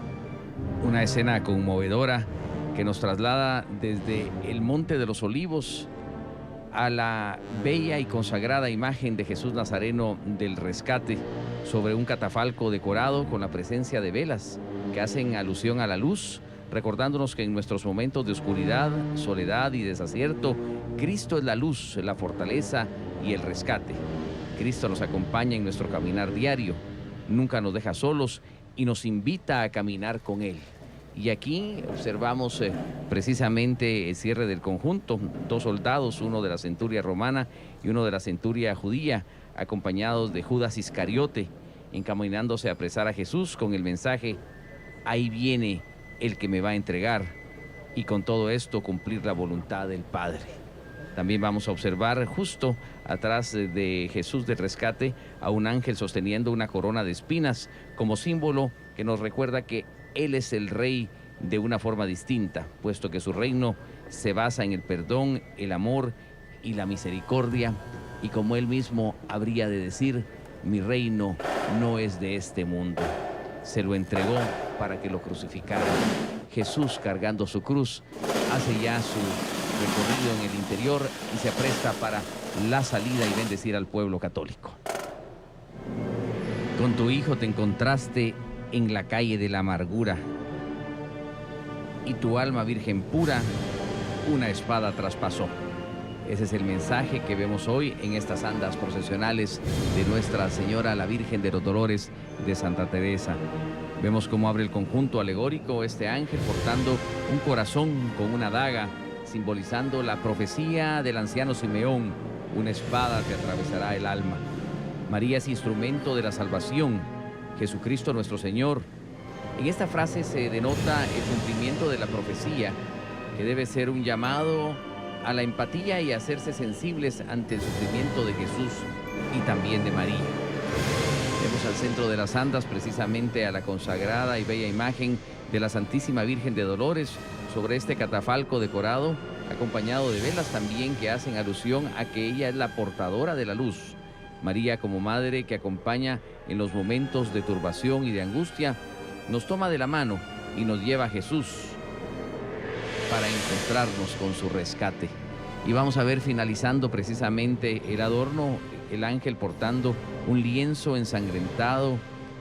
Una escena conmovedora que nos traslada desde el Monte de los Olivos a la bella y consagrada imagen de Jesús Nazareno del Rescate sobre un catafalco decorado con la presencia de velas que hacen alusión a la luz, recordándonos que en nuestros momentos de oscuridad, soledad y desacierto, Cristo es la luz, la fortaleza y el rescate. Cristo nos acompaña en nuestro caminar diario, nunca nos deja solos y nos invita a caminar con Él. Y aquí observamos precisamente el cierre del conjunto, 2 soldados, uno de la centuria romana y uno de la centuria judía, acompañados de Judas Iscariote, encaminándose a apresar a Jesús con el mensaje: ahí viene el que me va a entregar, y con todo esto cumplir la voluntad del Padre. También vamos a observar justo atrás de Jesús del Rescate a un ángel sosteniendo una corona de espinas como símbolo que nos recuerda que Él es el Rey de una forma distinta, puesto que su reino se basa en el perdón, el amor y la misericordia, y como Él mismo habría de decir: mi reino no es de este mundo. Se lo entregó para que lo crucificaran. Jesús, cargando su cruz, hace ya su recorrido en el interior y se apresta para la salida y bendecir al pueblo católico. Con tu hijo te encontraste en la calle de la amargura, y tu alma virgen pura una espada traspasó. Ese es el mensaje que vemos hoy en estas andas procesionales de Nuestra Señora la Virgen de los Dolores de Santa Teresa. Vemos cómo abre el conjunto alegórico este ángel portando un corazón con una daga, simbolizando la profecía del anciano Simeón: una espada te atravesará el alma. María es instrumento de la salvación, Jesucristo nuestro Señor. En esta frase se denota el cumplimiento de la profecía, que debe ser un llamado a la empatía y a hacerse sensibles ante el sufrimiento de Jesús y también de María. Vemos al centro de las andas precisamente a la consagrada y bella imagen de la Santísima Virgen de Dolores sobre este catafalco decorado, acompañado de velas también que hacen alusión a que ella es la portadora de la luz. María, como madre que acompaña en los momentos de turbación y de angustia, nos toma de la mano y nos lleva a Jesús para encontrarnos con su rescate. Y vamos a ver finalizando precisamente el adorno, el ángel portando un lienzo ensangrentado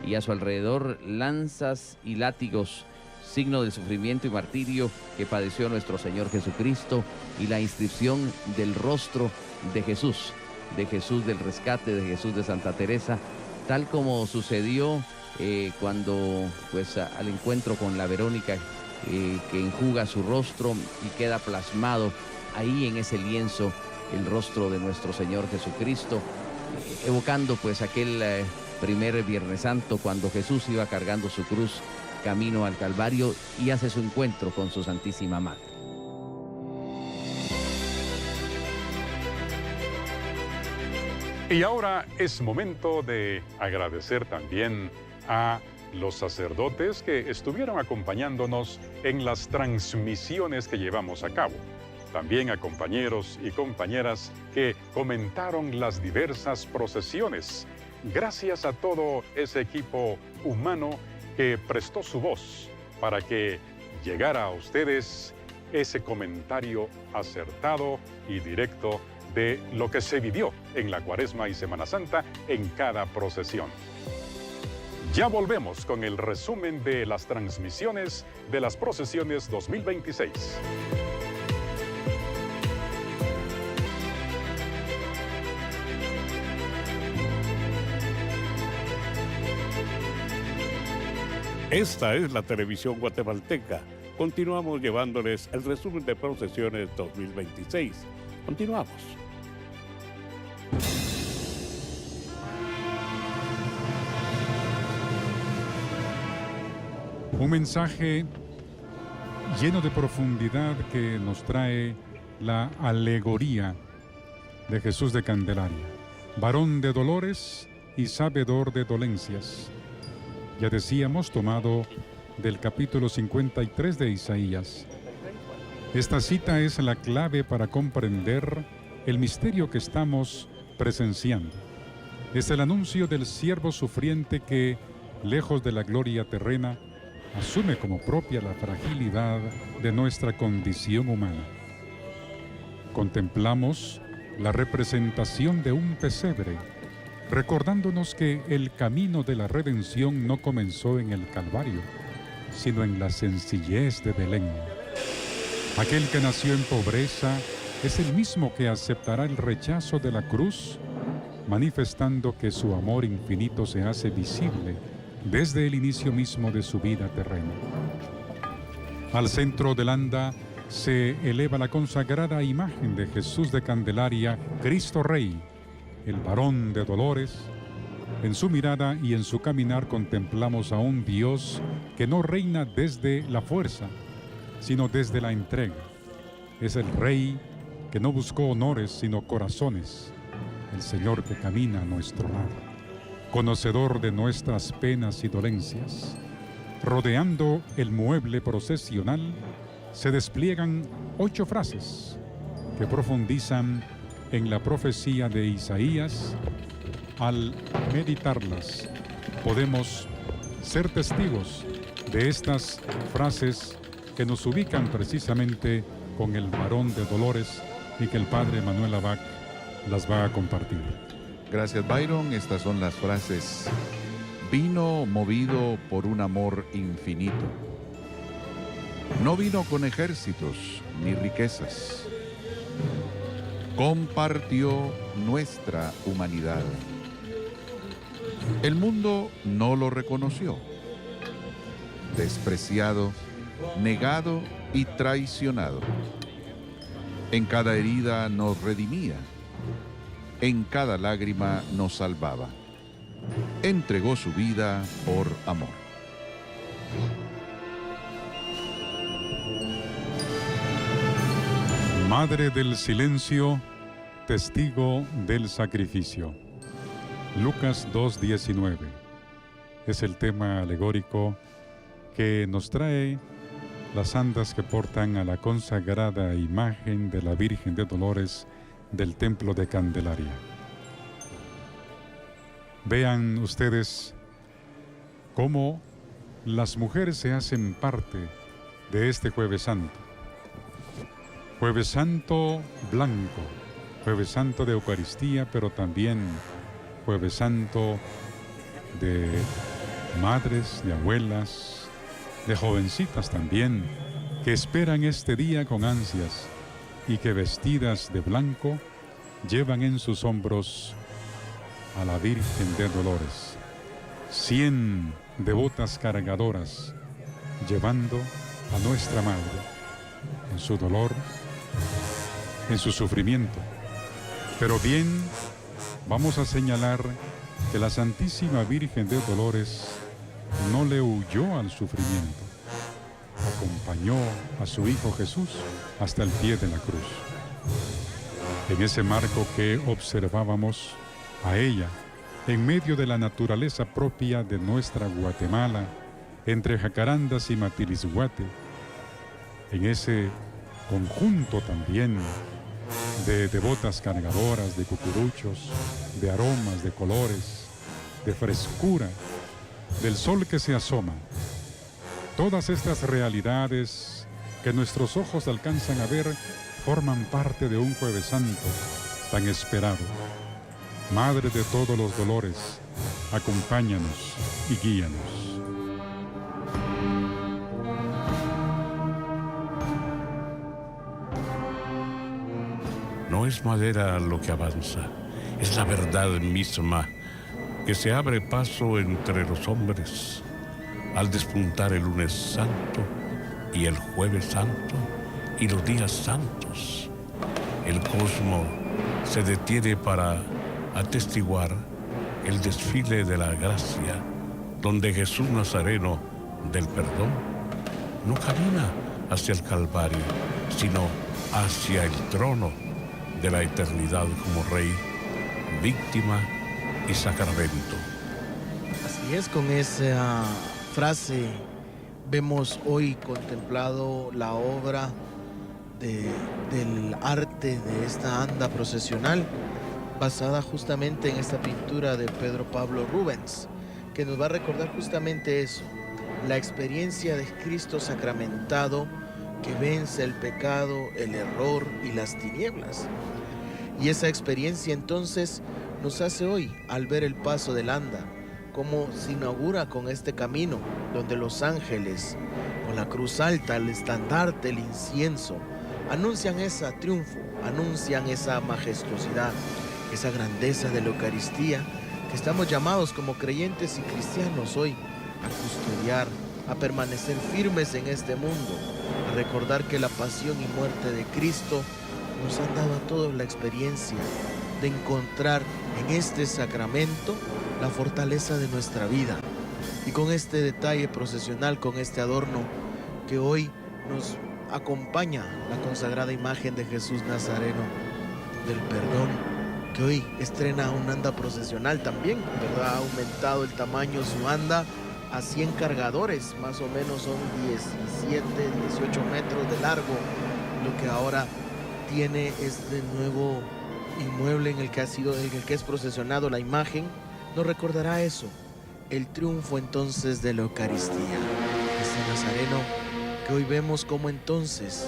y a su alrededor lanzas y látigos, signo del sufrimiento y martirio que padeció nuestro Señor Jesucristo, y la inscripción del rostro de Jesús del Rescate, de Jesús de Santa Teresa, tal como sucedió cuando pues al encuentro con la Verónica, que enjuga su rostro y queda plasmado ahí en ese lienzo el rostro de nuestro Señor Jesucristo, evocando pues aquel primer Viernes Santo cuando Jesús iba cargando su cruz camino al Calvario y hace su encuentro con su Santísima Madre. Y ahora es momento de agradecer también a los sacerdotes que estuvieron acompañándonos en las transmisiones que llevamos a cabo. También a compañeros y compañeras que comentaron las diversas procesiones. Gracias a todo ese equipo humano que prestó su voz para que llegara a ustedes ese comentario acertado y directo de lo que se vivió en la Cuaresma y Semana Santa en cada procesión. Ya volvemos con el resumen de las transmisiones de las procesiones 2026. Esta es la televisión guatemalteca. Continuamos llevándoles el resumen de procesiones 2026. Continuamos. Un mensaje lleno de profundidad que nos trae la alegoría de Jesús de Candelaria, varón de dolores y sabedor de dolencias. Ya decíamos, tomado del capítulo 53 de Isaías. Esta cita es la clave para comprender el misterio que estamos presenciando. Es el anuncio del siervo sufriente que, lejos de la gloria terrena, asume como propia la fragilidad de nuestra condición humana. Contemplamos la representación de un pesebre, recordándonos que el camino de la redención no comenzó en el Calvario, sino en la sencillez de Belén. Aquel que nació en pobreza es el mismo que aceptará el rechazo de la cruz, manifestando que su amor infinito se hace visible desde el inicio mismo de su vida terrena. Al centro del anda se eleva la consagrada imagen de Jesús de Candelaria, Cristo Rey, el varón de dolores. En su mirada y en su caminar contemplamos a un Dios que no reina desde la fuerza, sino desde la entrega. Es el Rey que no buscó honores, sino corazones. El Señor que camina a nuestro lado, conocedor de nuestras penas y dolencias. Rodeando el mueble procesional, se despliegan 8 frases que profundizan en la profecía de Isaías. Al meditarlas, podemos ser testigos de estas frases que nos ubican precisamente con el varón de dolores y que el padre Manuel Abad las va a compartir. Gracias, Byron. Estas son las frases. Vino movido por un amor infinito. No vino con ejércitos ni riquezas. Compartió nuestra humanidad. El mundo no lo reconoció. Despreciado, negado y traicionado. En cada herida nos redimía. En cada lágrima nos salvaba. Entregó su vida por amor. Madre del silencio, testigo del sacrificio. Lucas 2:19 es el tema alegórico que nos trae las andas que portan a la consagrada imagen de la Virgen de Dolores del Templo de Candelaria. Vean ustedes cómo las mujeres se hacen parte de este Jueves Santo. Jueves Santo blanco, Jueves Santo de Eucaristía, pero también Jueves Santo de madres, de abuelas, de jovencitas también, que esperan este día con ansias y que vestidas de blanco llevan en sus hombros a la Virgen de Dolores. 100 devotas cargadoras llevando a nuestra Madre en su dolor, en su sufrimiento. Pero bien, vamos a señalar que la Santísima Virgen de Dolores no le huyó al sufrimiento. Acompañó a su Hijo Jesús hasta el pie de la cruz. En ese marco que observábamos a ella, en medio de la naturaleza propia de nuestra Guatemala, entre jacarandas y Matilisguate, en ese conjunto también de devotas cargadoras, de cucuruchos, de aromas, de colores, de frescura, del sol que se asoma. Todas estas realidades que nuestros ojos alcanzan a ver forman parte de un Jueves Santo tan esperado. Madre de todos los dolores, acompáñanos y guíanos. No es madera lo que avanza, es la verdad misma que se abre paso entre los hombres al despuntar el lunes santo y el jueves santo y los días santos. El cosmos se detiene para atestiguar el desfile de la gracia, donde Jesús Nazareno del perdón no camina hacia el Calvario, sino hacia el trono de la eternidad como Rey, víctima y sacramento. Así es, con esa frase vemos hoy contemplado la obra del arte de esta anda procesional, basada justamente en esta pintura de Pedro Pablo Rubens, que nos va a recordar justamente eso, la experiencia de Cristo sacramentado que vence el pecado, el error y las tinieblas. Y esa experiencia entonces nos hace hoy, al ver el paso del anda, cómo se inaugura con este camino, donde los ángeles, con la cruz alta, el estandarte, el incienso, anuncian ese triunfo, anuncian esa majestuosidad, esa grandeza de la Eucaristía que estamos llamados como creyentes y cristianos hoy a custodiar, a permanecer firmes en este mundo, a recordar que la pasión y muerte de Cristo nos han dado a todos la experiencia de encontrar en este sacramento la fortaleza de nuestra vida. Y con este detalle procesional, con este adorno que hoy nos acompaña la consagrada imagen de Jesús Nazareno del Perdón, que hoy estrena un anda procesional también, ¿verdad? Ha aumentado el tamaño su anda a 100 cargadores, más o menos son 17, 18 metros de largo. Lo que ahora tiene este nuevo inmueble en el que es procesionado la imagen, nos recordará eso, el triunfo entonces de la Eucaristía. Ese Nazareno que hoy vemos como entonces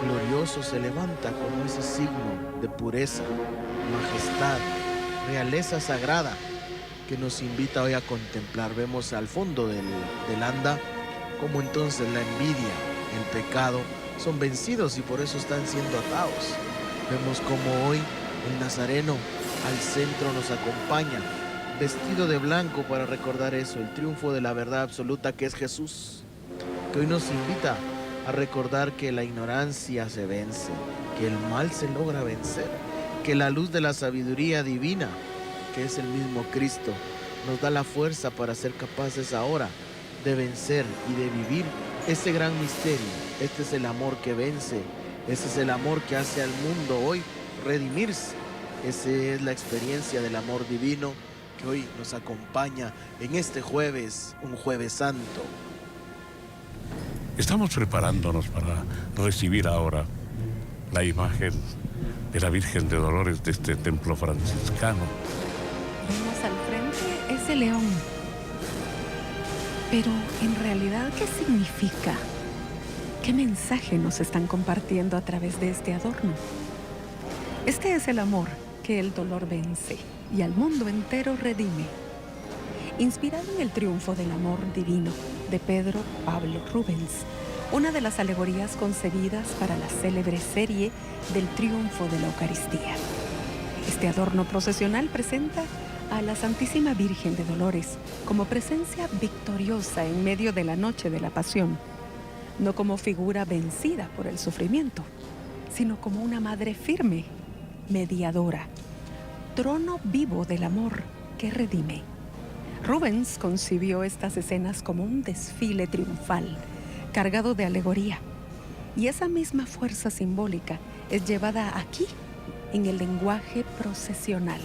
glorioso se levanta como ese signo de pureza, majestad, realeza sagrada que nos invita hoy a contemplar. Vemos al fondo del anda como entonces la envidia, el pecado son vencidos y por eso están siendo atados. Vemos como hoy el Nazareno al centro nos acompaña, vestido de blanco para recordar eso, el triunfo de la verdad absoluta que es Jesús, que hoy nos invita a recordar que la ignorancia se vence, que el mal se logra vencer, que la luz de la sabiduría divina, que es el mismo Cristo, nos da la fuerza para ser capaces ahora de vencer y de vivir este gran misterio. Este es el amor que vence, ese es el amor que hace al mundo hoy redimirse. Esa es la experiencia del amor divino que hoy nos acompaña en este jueves, un jueves santo. Estamos preparándonos para recibir ahora la imagen de la Virgen de Dolores de este templo franciscano. Vemos al frente ese león. Pero en realidad, ¿qué significa? ¿Qué mensaje nos están compartiendo a través de este adorno? Este es el amor que el dolor vence y al mundo entero redime. Inspirado en el triunfo del amor divino de Pedro Pablo Rubens, una de las alegorías concebidas para la célebre serie del triunfo de la Eucaristía. Este adorno procesional presenta a la Santísima Virgen de Dolores como presencia victoriosa en medio de la noche de la Pasión, no como figura vencida por el sufrimiento, sino como una madre firme, mediadora, trono vivo del amor que redime. Rubens concibió estas escenas como un desfile triunfal, cargado de alegoría, y esa misma fuerza simbólica es llevada aquí, en el lenguaje procesional.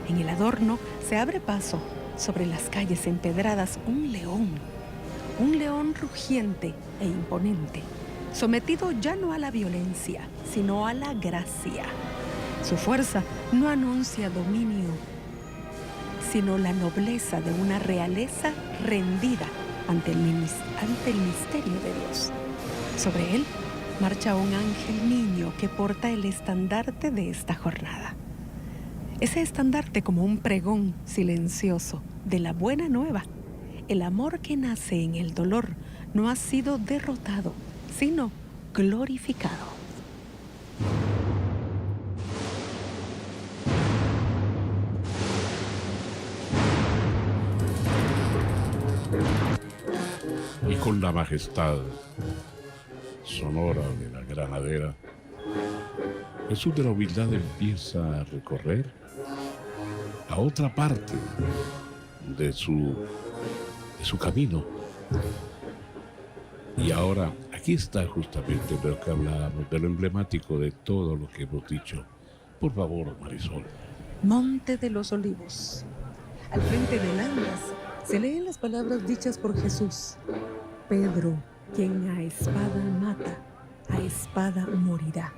En el adorno se abre paso sobre las calles empedradas un león rugiente e imponente, sometido ya no a la violencia, sino a la gracia. Su fuerza no anuncia dominio, sino la nobleza de una realeza rendida ante el misterio de Dios. Sobre él marcha un ángel niño que porta el estandarte de esta jornada. Ese estandarte como un pregón silencioso de la buena nueva. El amor que nace en el dolor no ha sido derrotado, sino glorificado. Y con la majestad sonora de la granadera, Jesús de la humildad empieza a recorrer a otra parte de su camino. Y ahora, aquí está justamente lo que hablábamos, de lo emblemático de todo lo que hemos dicho. Por favor, Marisol. Monte de los Olivos. Al frente del Andas se leen las palabras dichas por Jesús. Pedro, quien a espada mata, a espada morirá.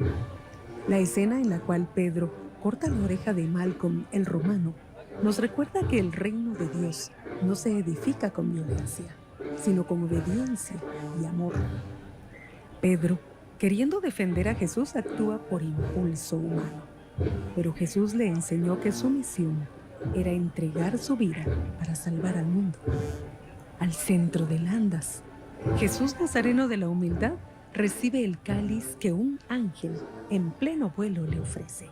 La escena en la cual Pedro corta la oreja de Malcolm el romano nos recuerda que el reino de Dios no se edifica con violencia, sino con obediencia y amor. Pedro, queriendo defender a Jesús, actúa por impulso humano. pero Jesús le enseñó que su misión era entregar su vida para salvar al mundo. Al centro del Andas, Jesús Nazareno de la humildad recibe el cáliz que un ángel en pleno vuelo le ofrece.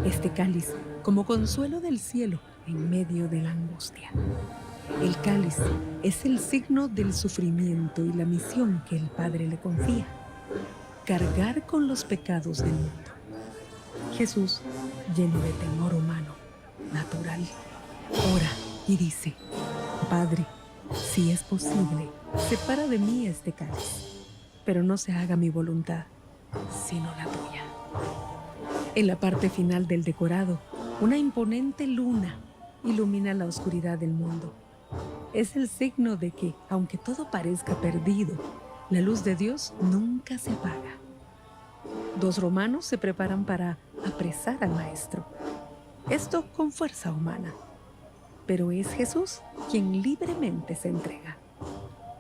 Este cáliz como consuelo del cielo en medio de la angustia. El cáliz es el signo del sufrimiento y la misión que el Padre le confía: cargar con los pecados del mundo. Jesús, lleno de temor humano, natural, ora y dice: Padre, si es posible, separa de mí este cáliz, pero no se haga mi voluntad, sino la tuya. En la parte final del decorado, una imponente luna ilumina la oscuridad del mundo. Es el signo de que, aunque todo parezca perdido, la luz de Dios nunca se apaga. 2 romanos se preparan para apresar al maestro. Esto con fuerza humana. Pero es Jesús quien libremente se entrega.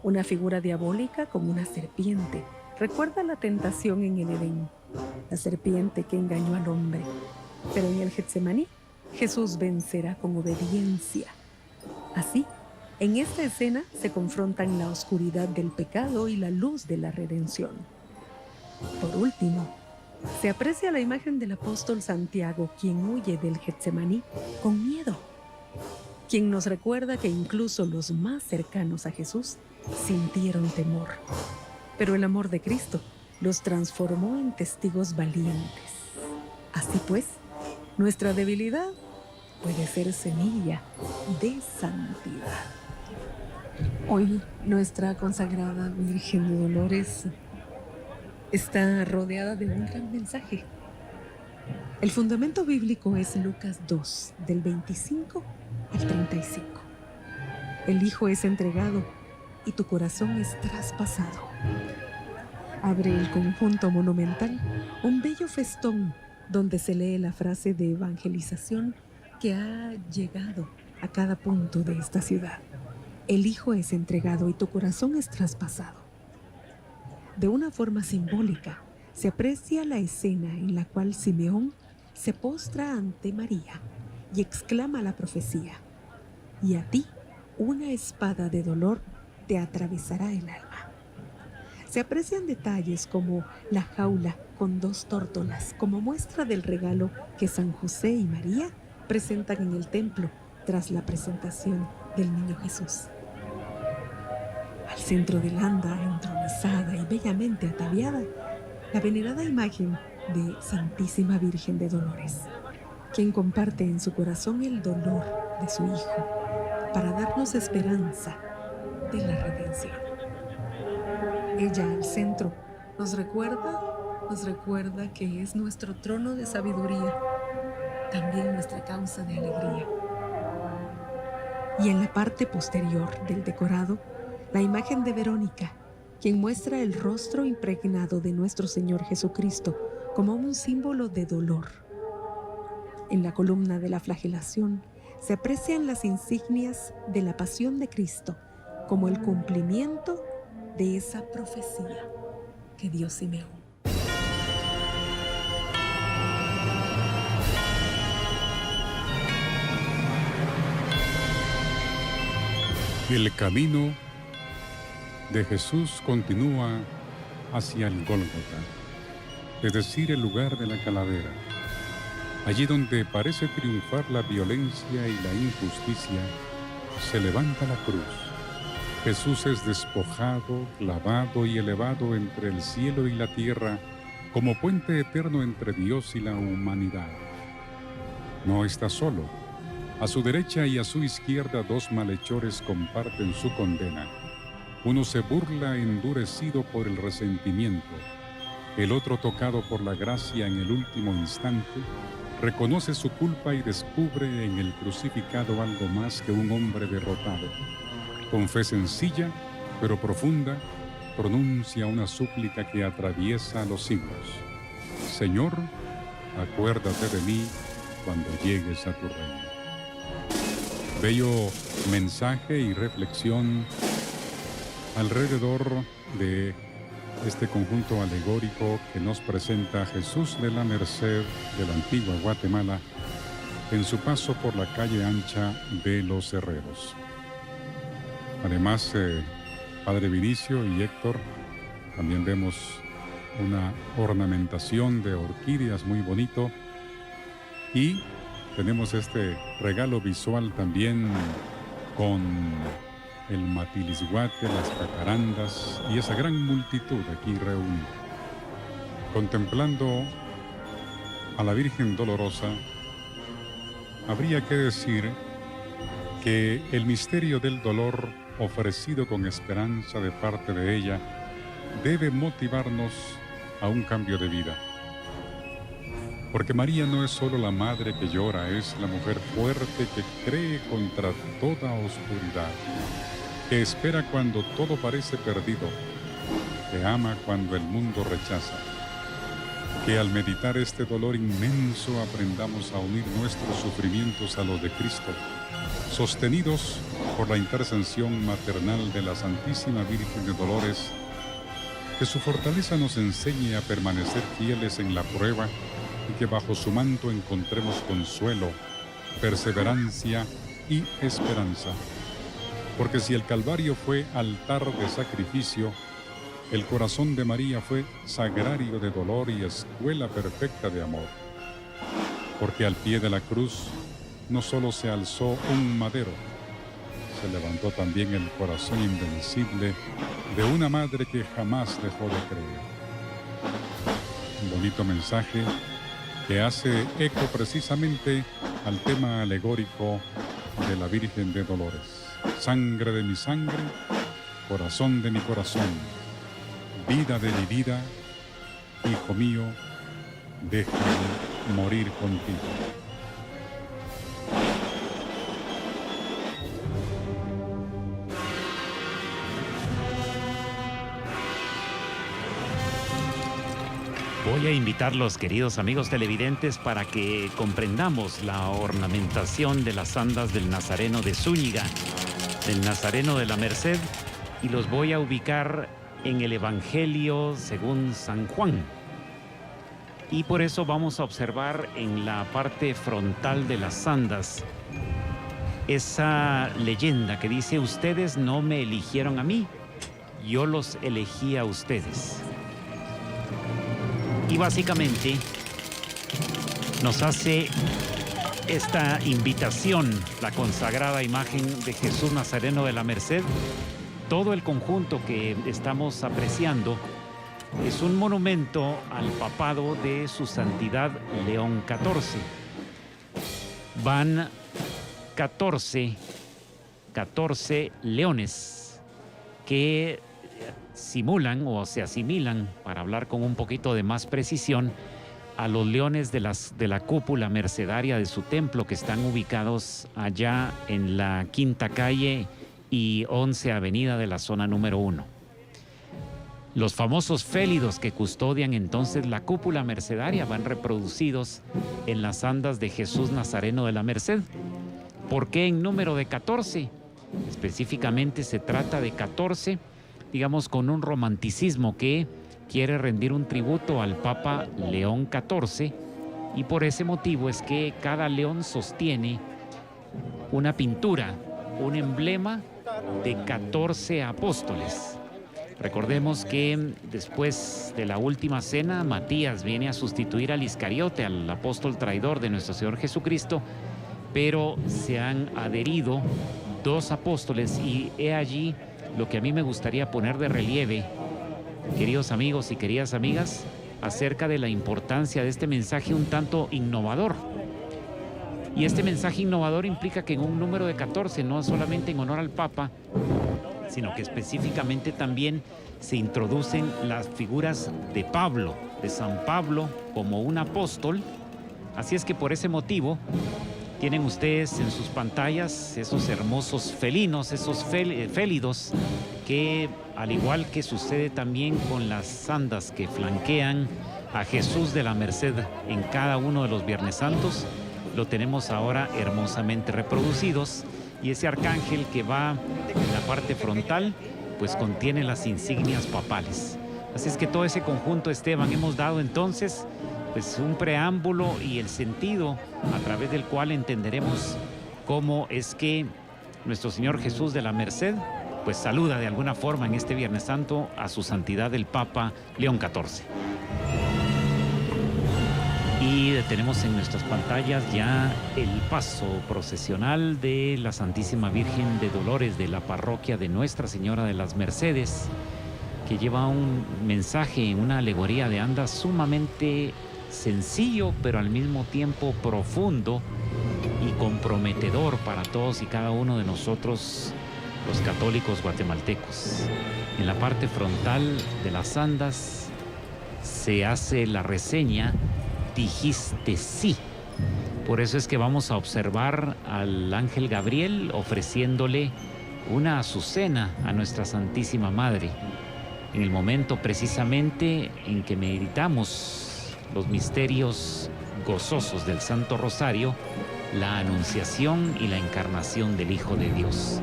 Una figura diabólica como una serpiente recuerda la tentación en el Edén, la serpiente que engañó al hombre. Pero en el Getsemaní, Jesús vencerá con obediencia. Así, en esta escena se confrontan la oscuridad del pecado y la luz de la redención. Por último, se aprecia la imagen del apóstol Santiago, quien huye del Getsemaní con miedo, quien nos recuerda que incluso los más cercanos a Jesús sintieron temor. Pero el amor de Cristo los transformó en testigos valientes. Así pues, nuestra debilidad puede ser semilla de santidad. Hoy nuestra consagrada Virgen de Dolores está rodeada de un gran mensaje. El fundamento bíblico es Lucas 2, del 25 al 35. El Hijo es entregado y tu corazón es traspasado. Abre el conjunto monumental un bello festón donde se lee la frase de evangelización que ha llegado a cada punto de esta ciudad. El Hijo es entregado y tu corazón es traspasado. De una forma simbólica, se aprecia la escena en la cual Simeón se postra ante María y exclama la profecía: y a ti una espada de dolor te atravesará el alma. Se aprecian detalles como la jaula con 2 tórtolas como muestra del regalo que San José y María presentan en el templo tras la presentación del niño Jesús. Al centro del anda, entronizada y bellamente ataviada, la venerada imagen de Santísima Virgen de Dolores, quien comparte en su corazón el dolor de su Hijo para darnos esperanza de la redención. Ella al centro nos recuerda que es nuestro trono de sabiduría, también nuestra causa de alegría. Y en la parte posterior del decorado, la imagen de Verónica, quien muestra el rostro impregnado de nuestro Señor Jesucristo como un símbolo de dolor. En la columna de la flagelación se aprecian las insignias de la pasión de Cristo como el cumplimiento de esa profecía que dio Simeón. El camino de Jesús continúa hacia el Gólgota, es decir, el lugar de la calavera. Allí donde parece triunfar la violencia y la injusticia, se levanta la cruz. Jesús es despojado, clavado y elevado entre el cielo y la tierra como puente eterno entre Dios y la humanidad. No está solo. A su derecha y a su izquierda 2 malhechores comparten su condena. Uno se burla endurecido por el resentimiento. El otro, tocado por la gracia en el último instante, reconoce su culpa y descubre en el crucificado algo más que un hombre derrotado. Con fe sencilla, pero profunda, pronuncia una súplica que atraviesa los siglos. Señor, acuérdate de mí cuando llegues a tu reino. Bello mensaje y reflexión alrededor de este conjunto alegórico que nos presenta a Jesús de la Merced de la antigua Guatemala en su paso por la calle ancha de los Herreros. Además, Padre Vinicio y Héctor, también vemos una ornamentación de orquídeas muy bonito y tenemos este regalo visual también con el matilisguate, las jacarandas y esa gran multitud aquí reunida. Contemplando a la Virgen Dolorosa, habría que decir que el misterio del dolor ofrecido con esperanza de parte de ella debe motivarnos a un cambio de vida. Porque María no es solo la madre que llora, es la mujer fuerte que cree contra toda oscuridad, que espera cuando todo parece perdido, que ama cuando el mundo rechaza. Que al meditar este dolor inmenso aprendamos a unir nuestros sufrimientos a los de Cristo, sostenidos por la intercesión maternal de la Santísima Virgen de Dolores. Que su fortaleza nos enseñe a permanecer fieles en la prueba y que bajo su manto encontremos consuelo, perseverancia y esperanza. Porque si el Calvario fue altar de sacrificio, el corazón de María fue sagrario de dolor y escuela perfecta de amor. Porque al pie de la cruz no solo se alzó un madero, se levantó también el corazón invencible de una madre que jamás dejó de creer. Un bonito mensaje que hace eco precisamente al tema alegórico de la Virgen de Dolores. Sangre de mi sangre, corazón de mi corazón, vida de mi vida, hijo mío, déjame morir contigo. Voy a invitarlos, queridos amigos televidentes, para que comprendamos la ornamentación de las andas del Nazareno de Zúñiga, del Nazareno de la Merced, y los voy a ubicar en el Evangelio según San Juan. Y por eso vamos a observar en la parte frontal de las andas esa leyenda que dice: ustedes no me eligieron a mí, yo los elegí a ustedes. Y básicamente nos hace esta invitación la consagrada imagen de Jesús Nazareno de la Merced. Todo el conjunto que estamos apreciando es un monumento al papado de su santidad León XIV. Van 14 leones que simulan o se asimilan, para hablar con un poquito de más precisión, a los leones de la cúpula mercedaria de su templo, que están ubicados allá en la Quinta Calle y 11 Avenida de la zona número 1. Los famosos félidos que custodian entonces la cúpula mercedaria van reproducidos en las andas de Jesús Nazareno de la Merced. ¿Por qué en número de 14? Específicamente se trata de 14, digamos, con un romanticismo que quiere rendir un tributo al Papa León XIV, y por ese motivo es que cada león sostiene una pintura, un emblema de 14 apóstoles. Recordemos que después de la última cena, Matías viene a sustituir al Iscariote, al apóstol traidor de nuestro Señor Jesucristo, pero se han adherido 2 apóstoles, y he allí lo que a mí me gustaría poner de relieve, queridos amigos y queridas amigas, acerca de la importancia de este mensaje un tanto innovador. Y este mensaje innovador implica que en un número de 14, no solamente en honor al Papa, sino que específicamente también se introducen las figuras de Pablo, de San Pablo, como un apóstol. Así es que por ese motivo tienen ustedes en sus pantallas esos hermosos felinos, esos félidos, que al igual que sucede también con las andas que flanquean a Jesús de la Merced en cada uno de los Viernes Santos, lo tenemos ahora hermosamente reproducidos. Y ese arcángel que va en la parte frontal, pues contiene las insignias papales. Así es que todo ese conjunto, Esteban, hemos dado entonces pues un preámbulo y el sentido a través del cual entenderemos cómo es que nuestro Señor Jesús de la Merced pues saluda de alguna forma en este Viernes Santo a su santidad el Papa León XIV. Y tenemos en nuestras pantallas ya el paso procesional de la Santísima Virgen de Dolores de la parroquia de Nuestra Señora de las Mercedes, que lleva un mensaje, una alegoría de andas sumamente sencillo, pero al mismo tiempo profundo y comprometedor para todos y cada uno de nosotros, los católicos guatemaltecos. En la parte frontal de las andas se hace la reseña "Dijiste sí". Por eso es que vamos a observar al ángel Gabriel ofreciéndole una azucena a nuestra Santísima Madre. En el momento precisamente en que meditamos los misterios gozosos del Santo Rosario, la anunciación y la encarnación del Hijo de Dios.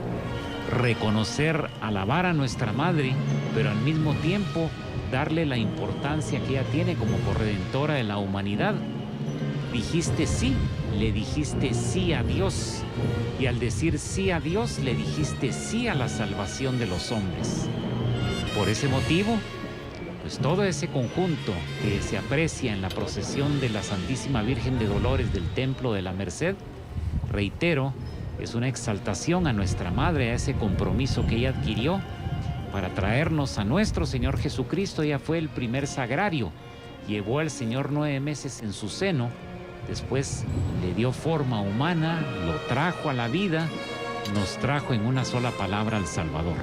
Reconocer, alabar a nuestra Madre, pero al mismo tiempo darle la importancia que ella tiene como corredentora de la humanidad. Dijiste sí, le dijiste sí a Dios, y al decir sí a Dios, le dijiste sí a la salvación de los hombres. Por ese motivo, pues todo ese conjunto que se aprecia en la procesión de la Santísima Virgen de Dolores del Templo de la Merced, reitero, es una exaltación a nuestra Madre, a ese compromiso que ella adquirió para traernos a nuestro Señor Jesucristo. Ella fue el primer sagrario, llevó al Señor 9 meses en su seno, después le dio forma humana, lo trajo a la vida, nos trajo en una sola palabra al Salvador.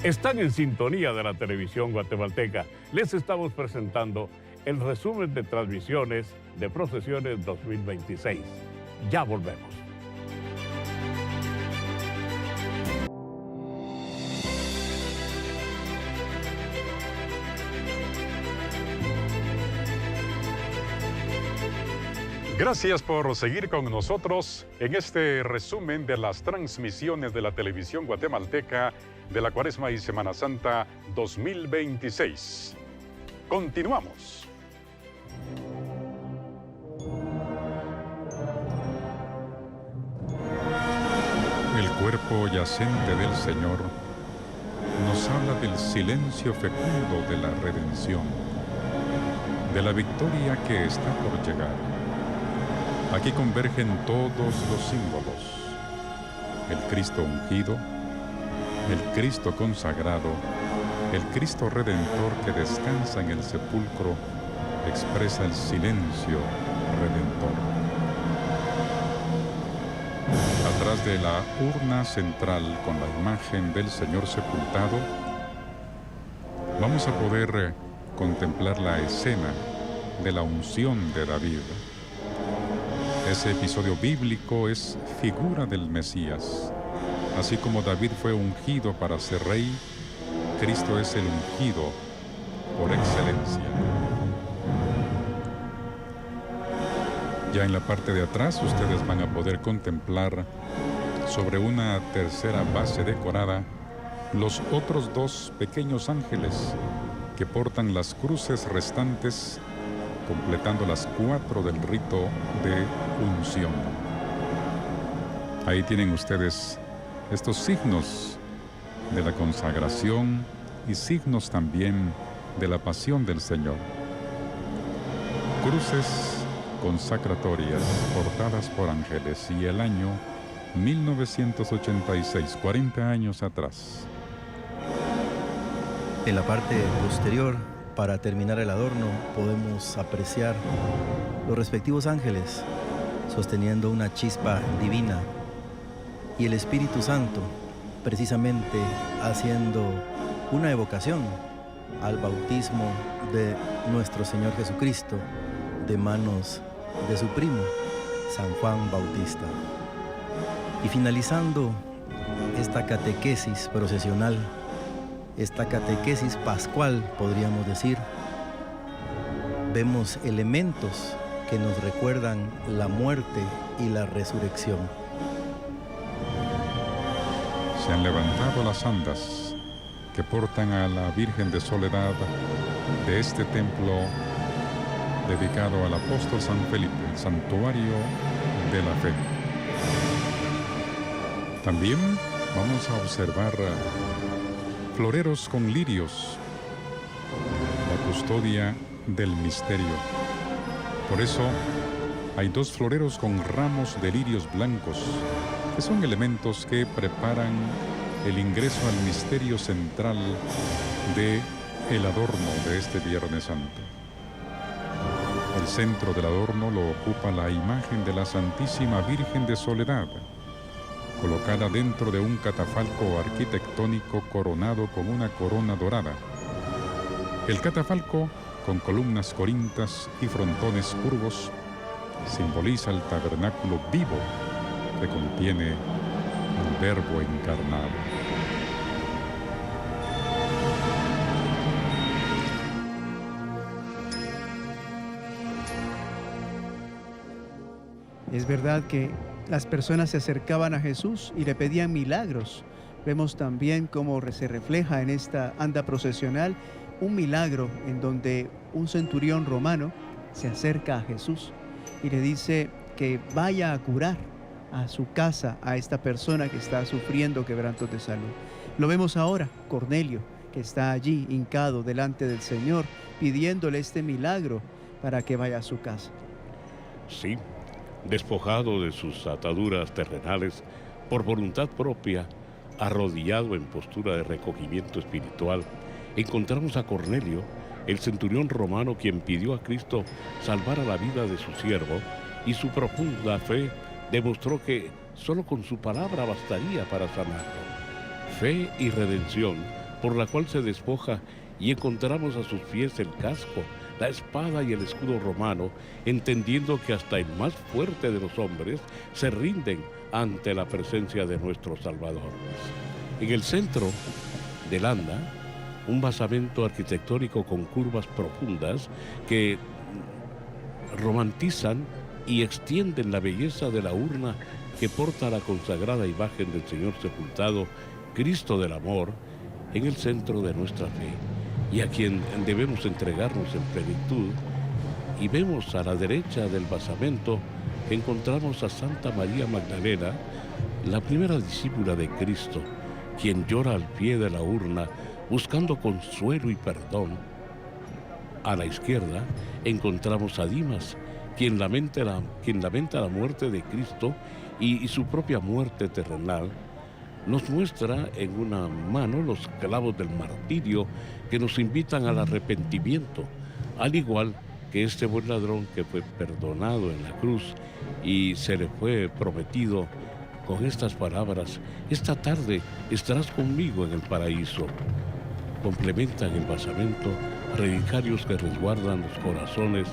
Están en sintonía de la televisión guatemalteca. Les estamos presentando el resumen de transmisiones de Procesiones 2026. Ya volvemos. Gracias por seguir con nosotros en este resumen de las transmisiones de la televisión guatemalteca de la Cuaresma y Semana Santa 2026. Continuamos. El cuerpo yacente del Señor nos habla del silencio fecundo de la redención, de la victoria que está por llegar. Aquí convergen todos los símbolos: el Cristo ungido, el Cristo consagrado, el Cristo redentor que descansa en el sepulcro, expresa el silencio redentor. Atrás de la urna central con la imagen del Señor sepultado, vamos a poder contemplar la escena de la unción de David. Ese episodio bíblico es figura del Mesías. Así como David fue ungido para ser rey, Cristo es el ungido por excelencia. Ya en la parte de atrás ustedes van a poder contemplar sobre una tercera base decorada los otros dos pequeños ángeles que portan las cruces restantes, completando las 4 del rito de unción. Ahí tienen ustedes estos signos de la consagración y signos también de la pasión del Señor. Cruces consacratorias portadas por ángeles, y el año 1986, 40 años atrás. En la parte posterior, para terminar el adorno, podemos apreciar los respectivos ángeles sosteniendo una chispa divina y el Espíritu Santo precisamente haciendo una evocación al bautismo de nuestro Señor Jesucristo de manos de su primo, San Juan Bautista. Y finalizando esta catequesis procesional, esta catequesis pascual, podríamos decir, vemos elementos que nos recuerdan la muerte y la resurrección. se han levantado las andas que portan a la Virgen de Soledad de este templo dedicado al apóstol San Felipe, el santuario de la fe. También vamos a observar floreros con lirios, la custodia del misterio. Por eso hay 2 floreros con ramos de lirios blancos, que son elementos que preparan el ingreso al misterio central del adorno de este Viernes Santo. El centro del adorno lo ocupa la imagen de la Santísima Virgen de Soledad, colocada dentro de un catafalco arquitectónico coronado con una corona dorada. El catafalco, con columnas corintas y frontones curvos, simboliza el tabernáculo vivo que contiene el Verbo encarnado. Es verdad que las personas se acercaban a Jesús y le pedían milagros. Vemos también cómo se refleja en esta anda procesional un milagro en donde un centurión romano se acerca a Jesús y le dice que vaya a curar a su casa a esta persona que está sufriendo quebrantos de salud. Lo vemos ahora, Cornelio, que está allí hincado delante del Señor pidiéndole este milagro para que vaya a su casa. Sí, despojado de sus ataduras terrenales, por voluntad propia, arrodillado en postura de recogimiento espiritual, encontramos a Cornelio, el centurión romano, quien pidió a Cristo salvara la vida de su siervo, y su profunda fe demostró que solo con su palabra bastaría para sanarlo. Fe y redención, por la cual se despoja y encontramos a sus pies el casco, la espada y el escudo romano, entendiendo que hasta el más fuerte de los hombres se rinden ante la presencia de nuestro Salvador. En el centro del anda, un basamento arquitectónico con curvas profundas que romantizan y extienden la belleza de la urna que porta la consagrada imagen del Señor sepultado, Cristo del Amor, en el centro de nuestra fe, y a quien debemos entregarnos en plenitud. Y vemos a la derecha del basamento que encontramos a Santa María Magdalena, la primera discípula de Cristo, quien llora al pie de la urna buscando consuelo y perdón. A la izquierda encontramos a Dimas, quien lamenta la muerte de Cristo y su propia muerte terrenal. Nos muestra en una mano los clavos del martirio que nos invitan al arrepentimiento, al igual que este buen ladrón que fue perdonado en la cruz y se le fue prometido con estas palabras: esta tarde estarás conmigo en el paraíso. Complementan el basamento relicarios que resguardan los corazones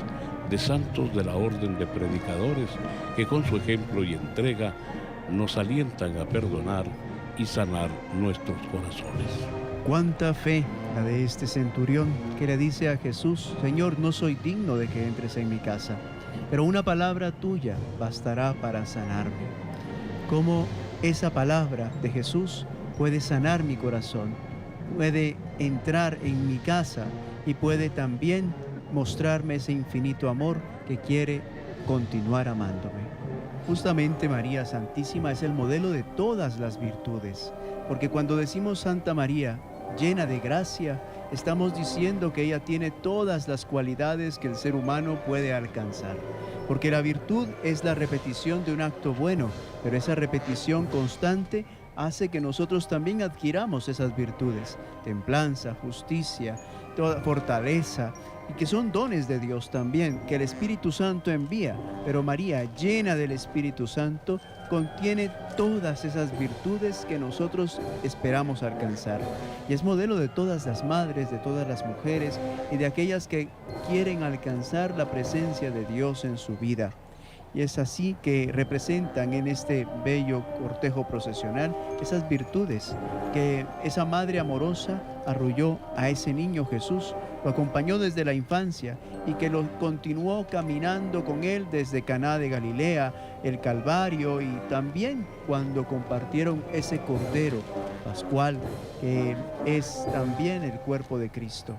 de santos de la orden de predicadores que con su ejemplo y entrega nos alientan a perdonar y sanar nuestros corazones. Cuánta fe la de este centurión que le dice a Jesús: Señor, no soy digno de que entres en mi casa, pero una palabra tuya bastará para sanarme. Cómo esa palabra de Jesús puede sanar mi corazón, puede entrar en mi casa y puede también mostrarme ese infinito amor que quiere continuar amándome. Justamente María Santísima es el modelo de todas las virtudes, porque cuando decimos Santa María, llena de gracia, estamos diciendo que ella tiene todas las cualidades que el ser humano puede alcanzar. Porque la virtud es la repetición de un acto bueno, pero esa repetición constante hace que nosotros también adquiramos esas virtudes: templanza, justicia, toda fortaleza, y que son dones de Dios también, que el Espíritu Santo envía. Pero María, llena del Espíritu Santo, contiene todas esas virtudes que nosotros esperamos alcanzar. Y es modelo de todas las madres, de todas las mujeres y de aquellas que quieren alcanzar la presencia de Dios en su vida. Y es así que representan en este bello cortejo procesional esas virtudes que esa madre amorosa arrulló a ese niño Jesús, lo acompañó desde la infancia y que lo continuó caminando con él desde Caná de Galilea, el Calvario, y también cuando compartieron ese cordero pascual que es también el cuerpo de Cristo.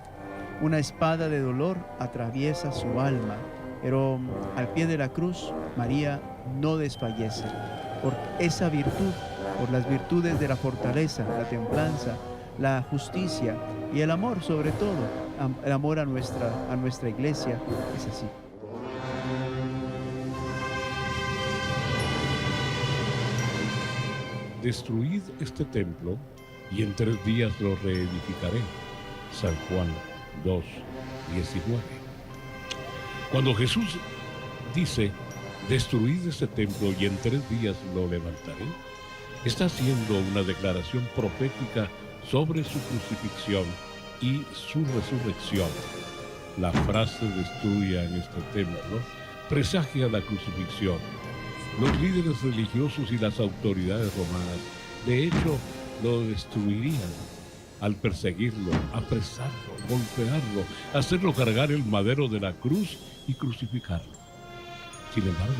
Una espada de dolor atraviesa su alma, pero al pie de la cruz María no desfallece por esa virtud, por las virtudes de la fortaleza, la templanza, la justicia y el amor, sobre todo, el amor a nuestra iglesia. Es así. Destruid este templo y en 3 días lo reedificaré. San Juan 2:19. Cuando Jesús dice, destruid este templo y en 3 días lo levantaré, está haciendo una declaración profética sobre su crucifixión y su resurrección. La frase destruya en este templo presagia la crucifixión. Los líderes religiosos y las autoridades romanas, de hecho, lo destruirían al perseguirlo, apresarlo, golpearlo, hacerlo cargar el madero de la cruz y crucificarlo. Sin embargo,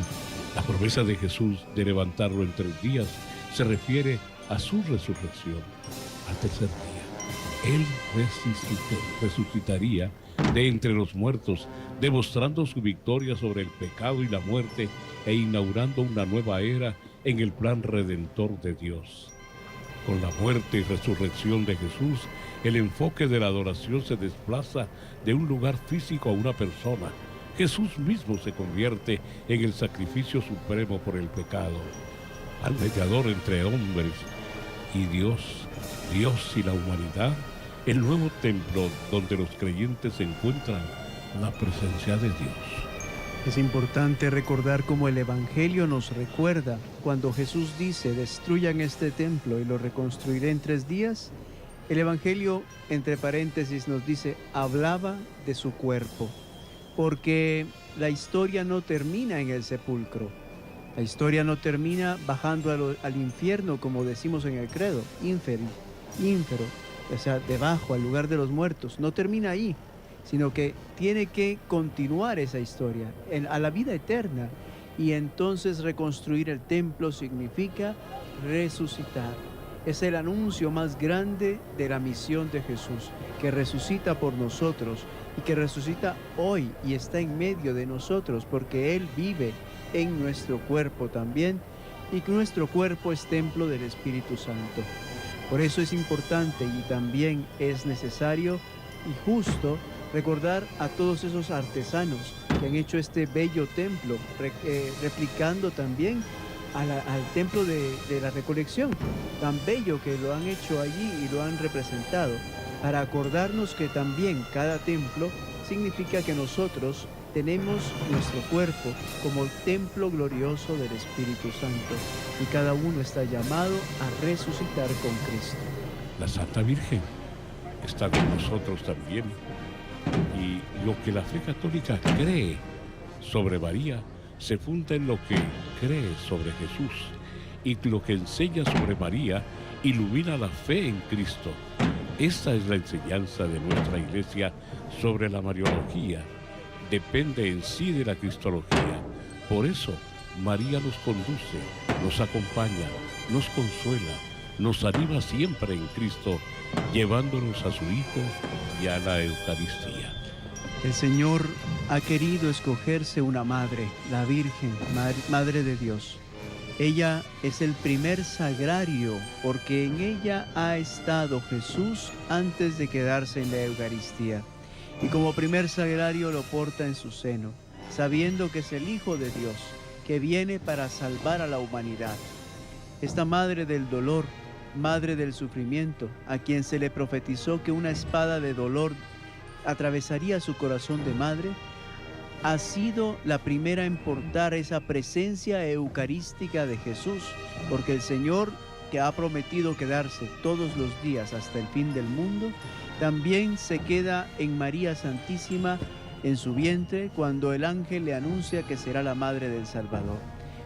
la promesa de Jesús de levantarlo en 3 días se refiere a su resurrección. Al tercer día, Él resucitaría de entre los muertos, demostrando su victoria sobre el pecado y la muerte e inaugurando una nueva era en el plan redentor de Dios. Con la muerte y resurrección de Jesús, el enfoque de la adoración se desplaza de un lugar físico a una persona. Jesús mismo se convierte en el sacrificio supremo por el pecado, al mediador entre hombres y Dios y la humanidad, el nuevo templo donde los creyentes encuentran la presencia de Dios. Es importante recordar cómo el Evangelio nos recuerda cuando Jesús dice, destruyan este templo y lo reconstruiré en 3 días. El Evangelio, entre paréntesis, nos dice, hablaba de su cuerpo, porque la historia no termina en el sepulcro. La historia no termina bajando al infierno, como decimos en el credo, ínfero, o sea, debajo, al lugar de los muertos. No termina ahí, sino que tiene que continuar esa historia a la vida eterna. Y entonces reconstruir el templo significa resucitar. Es el anuncio más grande de la misión de Jesús, que resucita por nosotros y que resucita hoy y está en medio de nosotros, porque Él vive en nuestro cuerpo también, y que nuestro cuerpo es templo del Espíritu Santo. Por eso es importante y también es necesario y justo recordar a todos esos artesanos que han hecho este bello templo, replicando también al templo de la recolección, tan bello que lo han hecho allí y lo han representado, para acordarnos que también cada templo significa que nosotros tenemos nuestro cuerpo como templo glorioso del Espíritu Santo, y cada uno está llamado a resucitar con Cristo. La Santa Virgen está con nosotros también, y lo que la fe católica cree sobre María se funda en lo que cree sobre Jesús, y lo que enseña sobre María ilumina la fe en Cristo. Esta es la enseñanza de nuestra Iglesia sobre la Mariología. Depende en sí de la Cristología. Por eso, María nos conduce, nos acompaña, nos consuela, nos anima siempre en Cristo, llevándonos a su Hijo y a la Eucaristía. El Señor ha querido escogerse una madre, la Virgen, Madre de Dios. Ella es el primer sagrario, porque en ella ha estado Jesús antes de quedarse en la Eucaristía. Y como primer sagrario lo porta en su seno, sabiendo que es el Hijo de Dios, que viene para salvar a la humanidad. Esta madre del dolor, madre del sufrimiento, a quien se le profetizó que una espada de dolor atravesaría su corazón de madre, ha sido la primera en portar esa presencia eucarística de Jesús, porque el Señor, que ha prometido quedarse todos los días hasta el fin del mundo, también se queda en María Santísima en su vientre cuando el ángel le anuncia que será la madre del Salvador.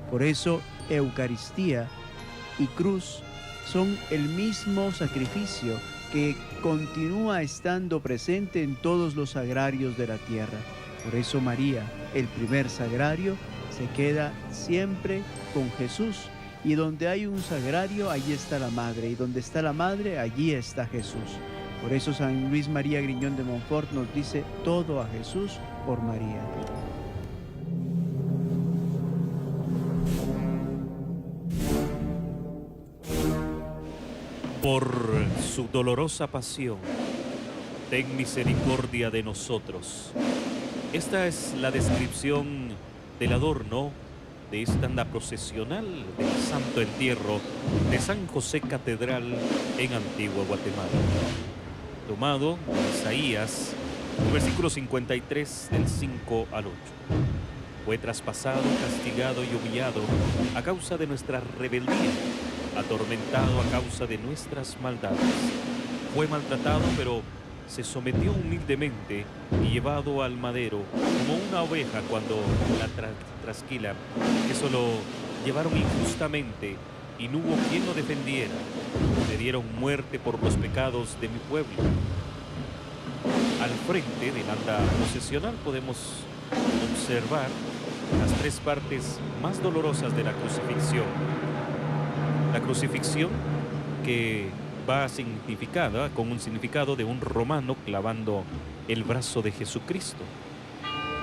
Por eso, Eucaristía y cruz son el mismo sacrificio que continúa estando presente en todos los sagrarios de la tierra. Por eso María, el primer sagrario, se queda siempre con Jesús. Y donde hay un sagrario, allí está la madre. Y donde está la madre, allí está Jesús. Por eso San Luis María Griñón de Montfort nos dice: todo a Jesús por María. Por su dolorosa pasión, ten misericordia de nosotros. Esta es la descripción del adorno de esta anda procesional del Santo Entierro de San José Catedral en Antigua Guatemala. Tomado de Isaías, el versículo 53 del 5 al 8. Fue traspasado, castigado y humillado a causa de nuestra rebeldía, atormentado a causa de nuestras maldades. Fue maltratado, pero se sometió humildemente y llevado al madero como una oveja cuando la trasquilan. Eso lo llevaron injustamente y no hubo quien lo defendiera. Le dieron muerte por los pecados de mi pueblo. Al frente del anda procesional podemos observar las tres partes más dolorosas de la crucifixión. La crucifixión, que va significada con un significado de un romano clavando el brazo de Jesucristo.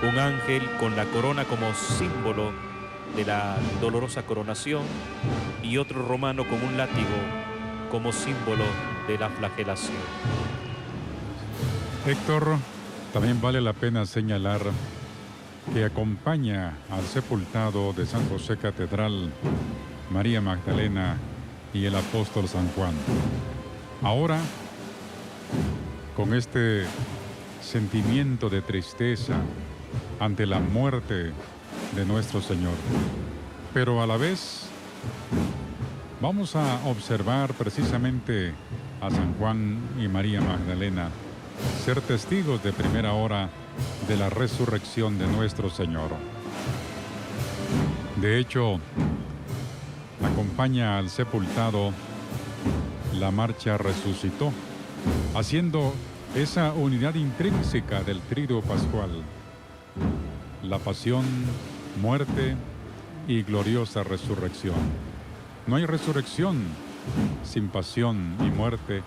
Un ángel con la corona como símbolo de la dolorosa coronación y otro romano con un látigo como símbolo de la flagelación. Héctor, también vale la pena señalar que acompaña al sepultado de San José Catedral María Magdalena y el apóstol San Juan. Ahora, con este sentimiento de tristeza ante la muerte de nuestro Señor, pero a la vez vamos a observar precisamente a San Juan y María Magdalena ser testigos de primera hora de la resurrección de nuestro Señor. De hecho, acompaña al sepultado la marcha Resucitó, haciendo esa unidad intrínseca del triduo pascual: la pasión, muerte y gloriosa resurrección. No hay resurrección sin pasión y muerte,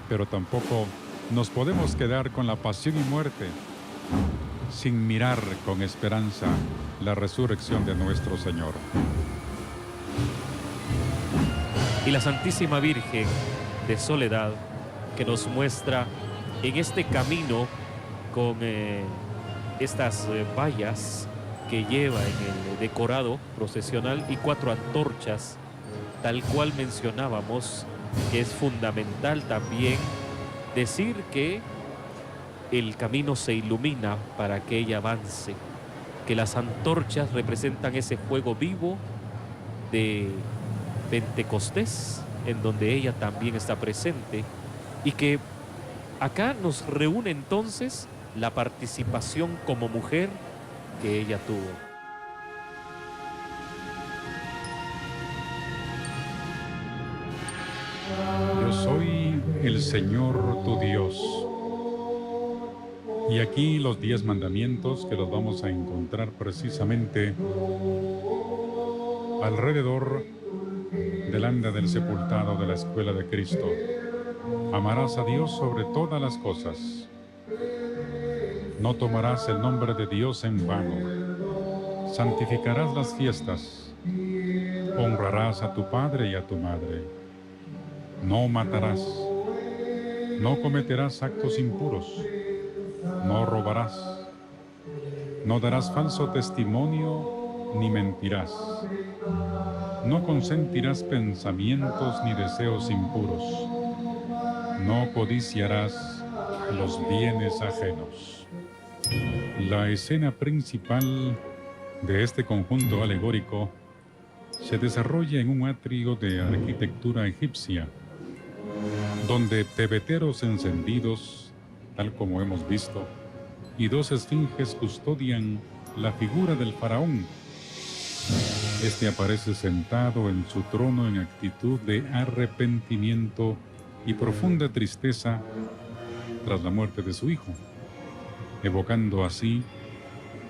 pero tampoco nos podemos quedar con la pasión y muerte sin mirar con esperanza la resurrección de nuestro Señor. Y la Santísima Virgen de Soledad, que nos muestra en este camino con estas vallas que lleva en el decorado procesional y 4 antorchas, tal cual mencionábamos, que es fundamental también decir que el camino se ilumina para que ella avance, que las antorchas representan ese fuego vivo de Pentecostés, en donde ella también está presente, y que acá nos reúne entonces la participación como mujer que ella tuvo. Yo soy el Señor tu Dios. Y aquí los 10 mandamientos que los vamos a encontrar precisamente alrededor del anda del sepultado de la escuela de Cristo. Amarás a Dios sobre todas las cosas. No tomarás el nombre de Dios en vano. Santificarás las fiestas. Honrarás a tu padre y a tu madre. No matarás. No cometerás actos impuros. No robarás. No darás falso testimonio ni mentirás. No consentirás pensamientos ni deseos impuros. No codiciarás los bienes ajenos. La escena principal de este conjunto alegórico se desarrolla en un atrio de arquitectura egipcia, donde tebeteros encendidos, tal como hemos visto, y 2 esfinges custodian la figura del faraón. Este aparece sentado en su trono en actitud de arrepentimiento y profunda tristeza tras la muerte de su hijo, evocando así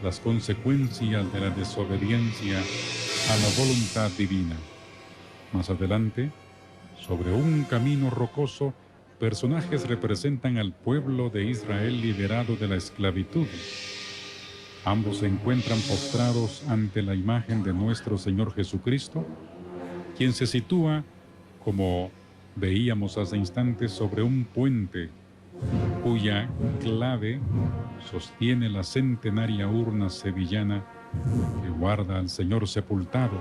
las consecuencias de la desobediencia a la voluntad divina. Más adelante, sobre un camino rocoso, personajes representan al pueblo de Israel liberado de la esclavitud. Ambos se encuentran postrados ante la imagen de nuestro Señor Jesucristo, quien se sitúa, como veíamos hace instantes, sobre un puente, cuya clave sostiene la centenaria urna sevillana que guarda al Señor sepultado,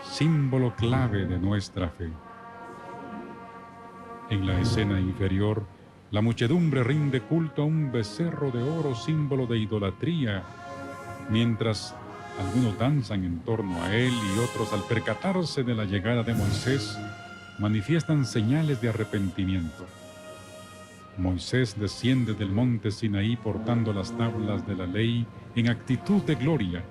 símbolo clave de nuestra fe. En la escena inferior, la muchedumbre rinde culto a un becerro de oro, símbolo de idolatría, mientras algunos danzan en torno a él y otros, al percatarse de la llegada de Moisés, manifiestan señales de arrepentimiento. Moisés desciende del monte Sinaí portando las tablas de la ley en actitud de gloria,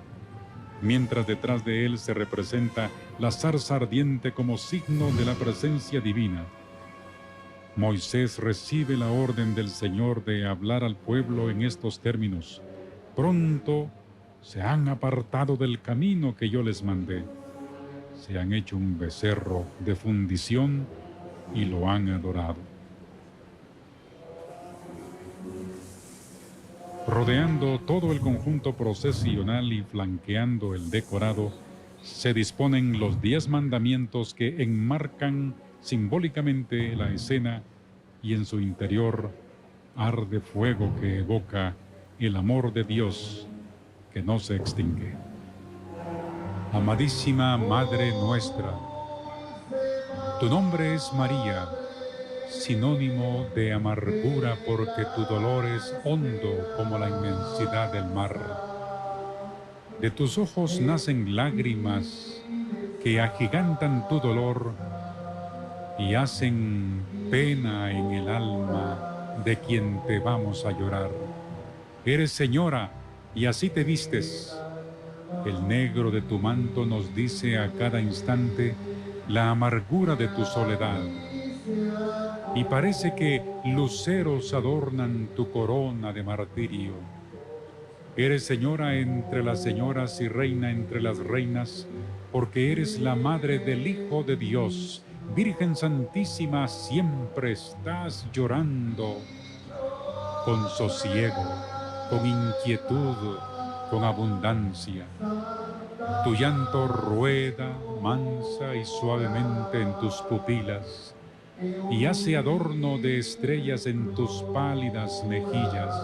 mientras detrás de él se representa la zarza ardiente como signo de la presencia divina. Moisés recibe la orden del Señor de hablar al pueblo en estos términos: pronto se han apartado del camino que yo les mandé, se han hecho un becerro de fundición y lo han adorado. Rodeando todo el conjunto procesional y flanqueando el decorado, se disponen los 10 mandamientos que enmarcan simbólicamente la escena, y en su interior arde fuego que evoca el amor de Dios que no se extingue. Amadísima Madre nuestra, tu nombre es María, sinónimo de amargura, porque tu dolor es hondo como la inmensidad del mar. De tus ojos nacen lágrimas que agigantan tu dolor y hacen pena en el alma de quien te vamos a llorar. Eres señora y así te vistes. El negro de tu manto nos dice a cada instante la amargura de tu soledad. Y parece que luceros adornan tu corona de martirio. Eres señora entre las señoras y reina entre las reinas, porque eres la madre del Hijo de Dios. Virgen Santísima, siempre estás llorando, con sosiego, con inquietud, con abundancia. Tu llanto rueda mansa y suavemente en tus pupilas, y hace adorno de estrellas en tus pálidas mejillas.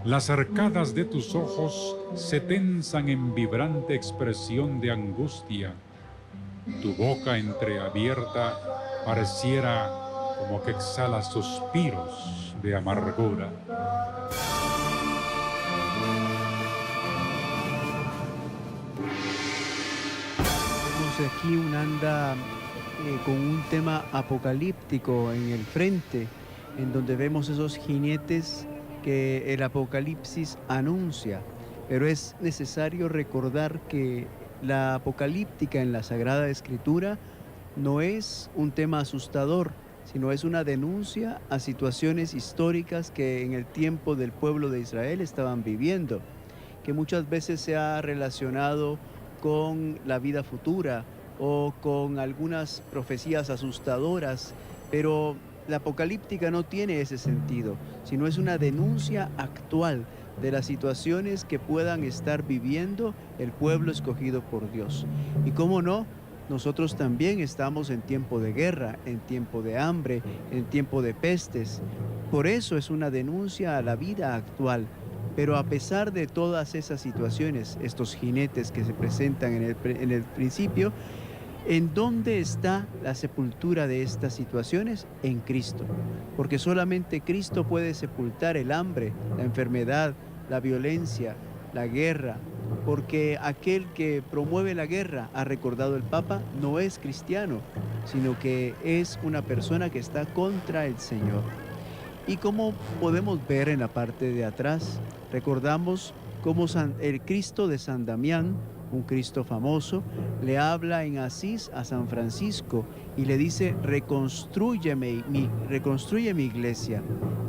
Las arcadas de tus ojos se tensan en vibrante expresión de angustia. Tu boca entreabierta pareciera como que exhala suspiros de amargura. Vemos aquí un anda con un tema apocalíptico en el frente, en donde vemos esos jinetes que el Apocalipsis anuncia, pero es necesario recordar que la apocalíptica en la Sagrada Escritura no es un tema asustador, sino es una denuncia a situaciones históricas que en el tiempo del pueblo de Israel estaban viviendo, que muchas veces se ha relacionado con la vida futura o con algunas profecías asustadoras, pero la apocalíptica no tiene ese sentido, sino es una denuncia actual de las situaciones que puedan estar viviendo el pueblo escogido por Dios. Y cómo no, nosotros también estamos en tiempo de guerra, en tiempo de hambre, en tiempo de pestes. Por eso es una denuncia a la vida actual. Pero a pesar de todas esas situaciones, estos jinetes que se presentan en el principio, ¿en dónde está la sepultura de estas situaciones? En Cristo. Porque solamente Cristo puede sepultar el hambre, la enfermedad, la violencia, la guerra. Porque aquel que promueve la guerra, ha recordado el Papa, no es cristiano, sino que es una persona que está contra el Señor. Y como podemos ver en la parte de atrás, recordamos cómo el Cristo de San Damián, un Cristo famoso, le habla en Asís a San Francisco y le dice, reconstruye mi iglesia.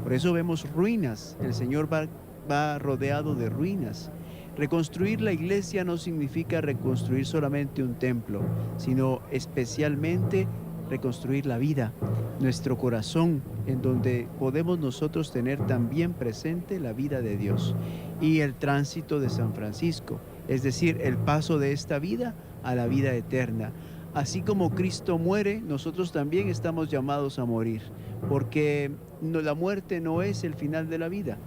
Por eso vemos ruinas, el Señor va rodeado de ruinas. Reconstruir la iglesia no significa reconstruir solamente un templo, sino especialmente reconstruir la vida, nuestro corazón, en donde podemos nosotros tener también presente la vida de Dios y el tránsito de San Francisco, es decir, el paso de esta vida a la vida eterna. Así como Cristo muere, nosotros también estamos llamados a morir, porque la muerte no es el final de la vida,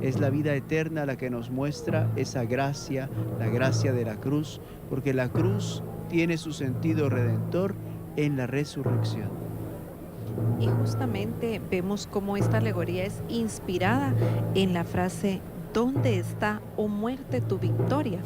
es la vida eterna la que nos muestra esa gracia, la gracia de la cruz, porque la cruz tiene su sentido redentor en la resurrección. Y justamente vemos cómo esta alegoría es inspirada en la frase ¿dónde está, oh muerte, tu victoria?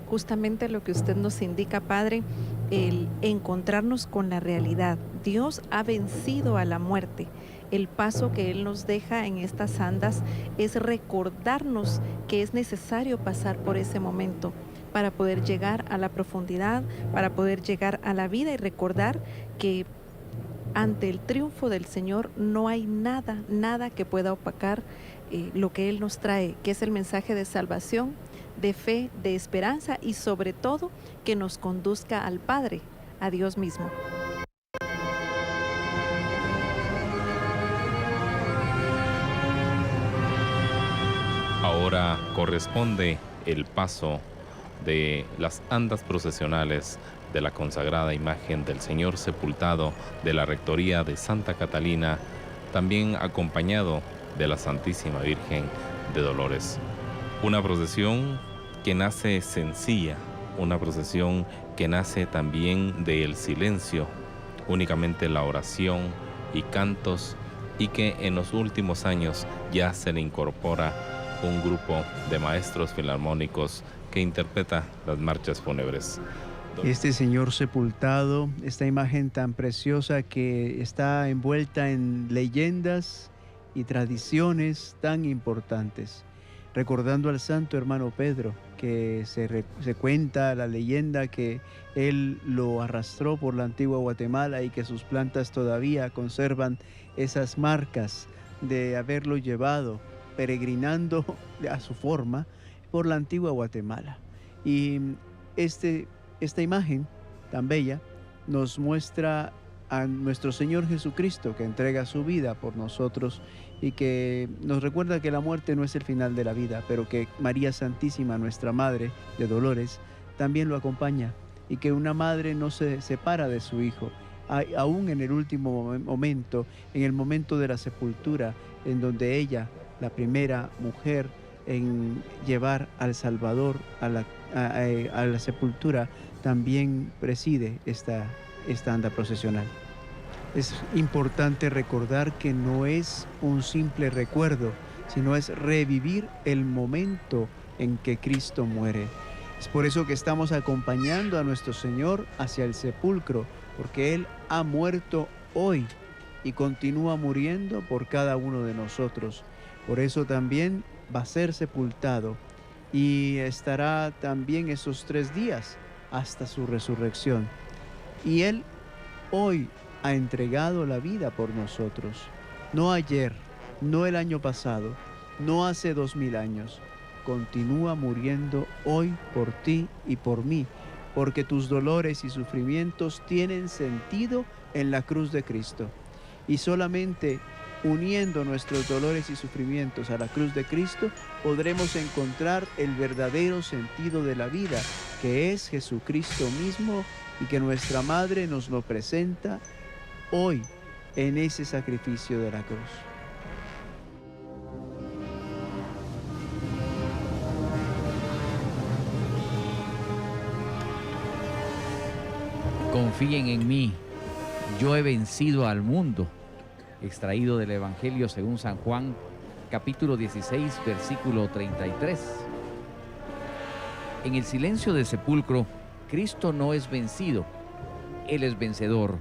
Justamente lo que usted nos indica, Padre, el encontrarnos con la realidad. Dios ha vencido a la muerte. El paso que Él nos deja en estas andas es recordarnos que es necesario pasar por ese momento para poder llegar a la profundidad, para poder llegar a la vida y recordar que ante el triunfo del Señor no hay nada que pueda opacar lo que Él nos trae, que es el mensaje de salvación, de fe, de esperanza y sobre todo que nos conduzca al Padre, a Dios mismo. Ahora corresponde el paso de las andas procesionales de la consagrada imagen del Señor sepultado de la Rectoría de Santa Catalina, también acompañado de la Santísima Virgen de Dolores. Una procesión que nace sencilla, una procesión que nace también del silencio, únicamente la oración y cantos, y que en los últimos años ya se le incorpora un grupo de maestros filarmónicos que interpreta las marchas fúnebres. Este Señor sepultado, esta imagen tan preciosa que está envuelta en leyendas y tradiciones tan importantes. Recordando al santo hermano Pedro, que se cuenta la leyenda que él lo arrastró por la antigua Guatemala y que sus plantas todavía conservan esas marcas de haberlo llevado peregrinando a su forma por la antigua Guatemala. Y esta imagen tan bella nos muestra a nuestro Señor Jesucristo, que entrega su vida por nosotros y que nos recuerda que la muerte no es el final de la vida, pero que María Santísima, nuestra Madre de Dolores, también lo acompaña, y que una madre no se separa de su hijo, aún en el último momento, en el momento de la sepultura, en donde ella, la primera mujer en llevar al Salvador a la sepultura, también preside esta anda procesional. Es importante recordar que no es un simple recuerdo, sino es revivir el momento en que Cristo muere. Es por eso que estamos acompañando a nuestro Señor hacia el sepulcro, porque Él ha muerto hoy y continúa muriendo por cada uno de nosotros. Por eso también va a ser sepultado y estará también esos 3 días hasta su resurrección. Y Él hoy ha entregado la vida por nosotros, no ayer, no el año pasado, no hace 2000 años. Continúa muriendo hoy por ti y por mí, porque tus dolores y sufrimientos tienen sentido en la cruz de Cristo. Y solamente uniendo nuestros dolores y sufrimientos a la cruz de Cristo, podremos encontrar el verdadero sentido de la vida, que es Jesucristo mismo, y que nuestra Madre nos lo presenta hoy en ese sacrificio de la cruz. Confíen en mí, yo he vencido al mundo. Extraído del Evangelio según San Juan, capítulo 16, versículo 33. En el silencio del sepulcro, Cristo no es vencido, Él es vencedor.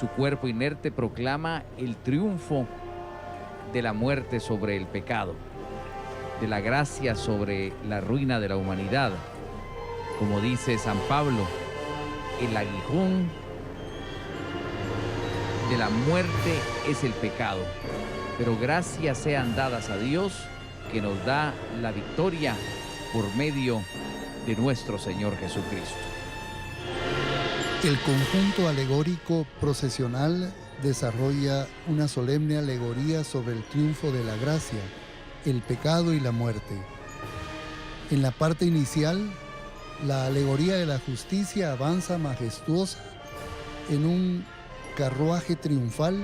Su cuerpo inerte proclama el triunfo de la muerte sobre el pecado, de la gracia sobre la ruina de la humanidad. Como dice San Pablo, el aguijón de la muerte es el pecado, pero gracias sean dadas a Dios que nos da la victoria por medio de nuestro Señor Jesucristo. El conjunto alegórico procesional desarrolla una solemne alegoría sobre el triunfo de la gracia, el pecado y la muerte. En la parte inicial, la alegoría de la justicia avanza majestuosa en un carruaje triunfal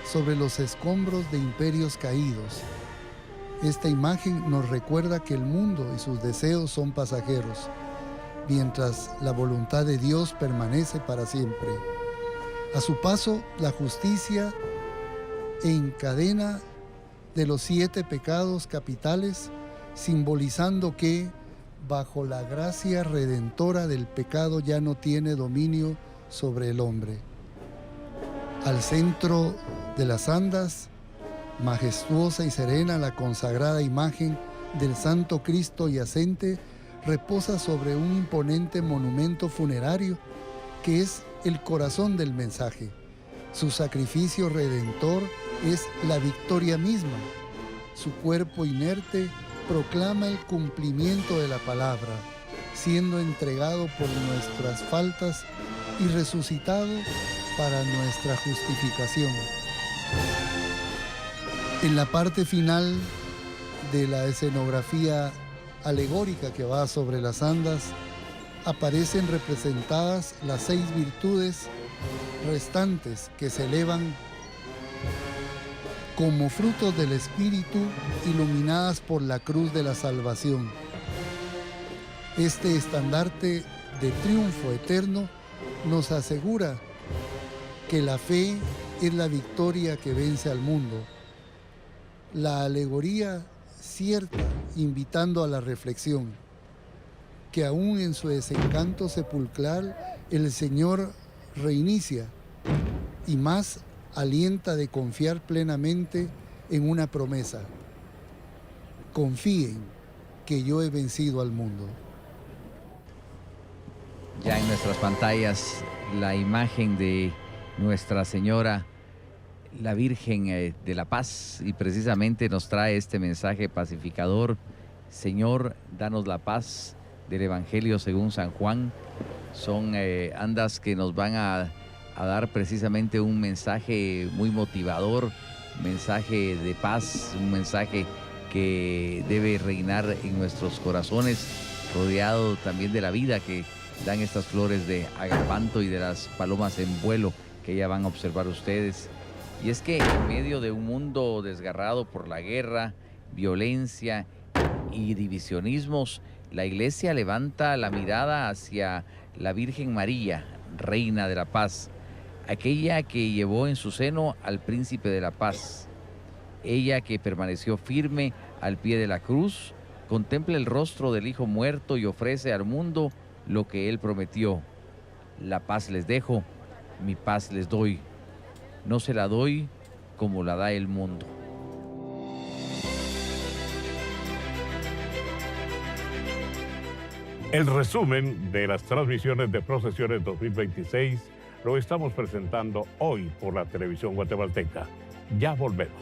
sobre los escombros de imperios caídos. Esta imagen nos recuerda que el mundo y sus deseos son pasajeros, mientras la voluntad de Dios permanece para siempre. A su paso, la justicia encadena de los 7 pecados capitales, simbolizando que, bajo la gracia redentora del pecado, ya no tiene dominio sobre el hombre. Al centro de las andas, majestuosa y serena, la consagrada imagen del Santo Cristo yacente reposa sobre un imponente monumento funerario que es el corazón del mensaje. Su sacrificio redentor es la victoria misma. Su cuerpo inerte proclama el cumplimiento de la palabra, siendo entregado por nuestras faltas y resucitado para nuestra justificación. En la parte final de la escenografía alegórica que va sobre las andas, aparecen representadas las 6 virtudes restantes que se elevan como frutos del Espíritu, iluminadas por la cruz de la salvación. Este estandarte de triunfo eterno nos asegura que la fe es la victoria que vence al mundo. La alegoría cierta, invitando a la reflexión, que aún en su desencanto sepulcral el Señor reinicia y más alienta de confiar plenamente en una promesa. Confíen que yo he vencido al mundo. Ya en nuestras pantallas la imagen de Nuestra Señora, la Virgen de la Paz, y precisamente nos trae este mensaje pacificador: Señor, danos la paz, del Evangelio según San Juan. Son andas que nos van a dar precisamente un mensaje muy motivador, un mensaje de paz, un mensaje que debe reinar en nuestros corazones, rodeado también de la vida que dan estas flores de agapanto y de las palomas en vuelo que ya van a observar ustedes. Y es que en medio de un mundo desgarrado por la guerra, violencia y divisionismos, la Iglesia levanta la mirada hacia la Virgen María, Reina de la Paz, aquella que llevó en su seno al Príncipe de la Paz. Ella que permaneció firme al pie de la cruz, contempla el rostro del Hijo muerto y ofrece al mundo lo que Él prometió: la paz les dejo, mi paz les doy. No se la doy como la da el mundo. El resumen de las transmisiones de Procesiones 2026 lo estamos presentando hoy por la televisión guatemalteca. Ya volvemos.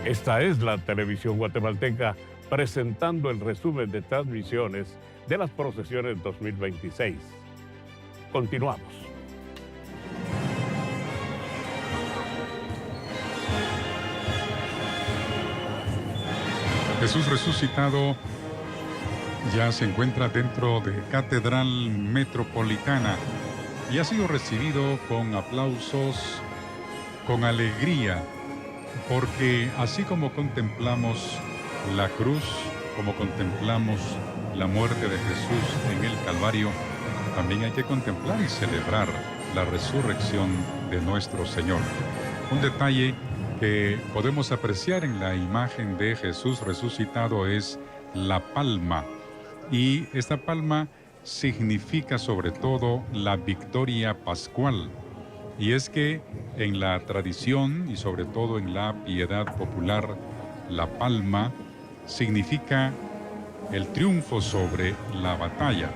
Esta es la televisión guatemalteca presentando el resumen de transmisiones de las Procesiones 2026. Continuamos. Jesús resucitado ya se encuentra dentro de Catedral Metropolitana y ha sido recibido con aplausos, con alegría, porque así como contemplamos la cruz, como contemplamos la muerte de Jesús en el Calvario, también hay que contemplar y celebrar la resurrección de nuestro Señor. Un detalle que podemos apreciar en la imagen de Jesús resucitado es la palma. Y esta palma significa sobre todo la victoria pascual. Y es que en la tradición y sobre todo en la piedad popular, la palma significa el triunfo sobre la batalla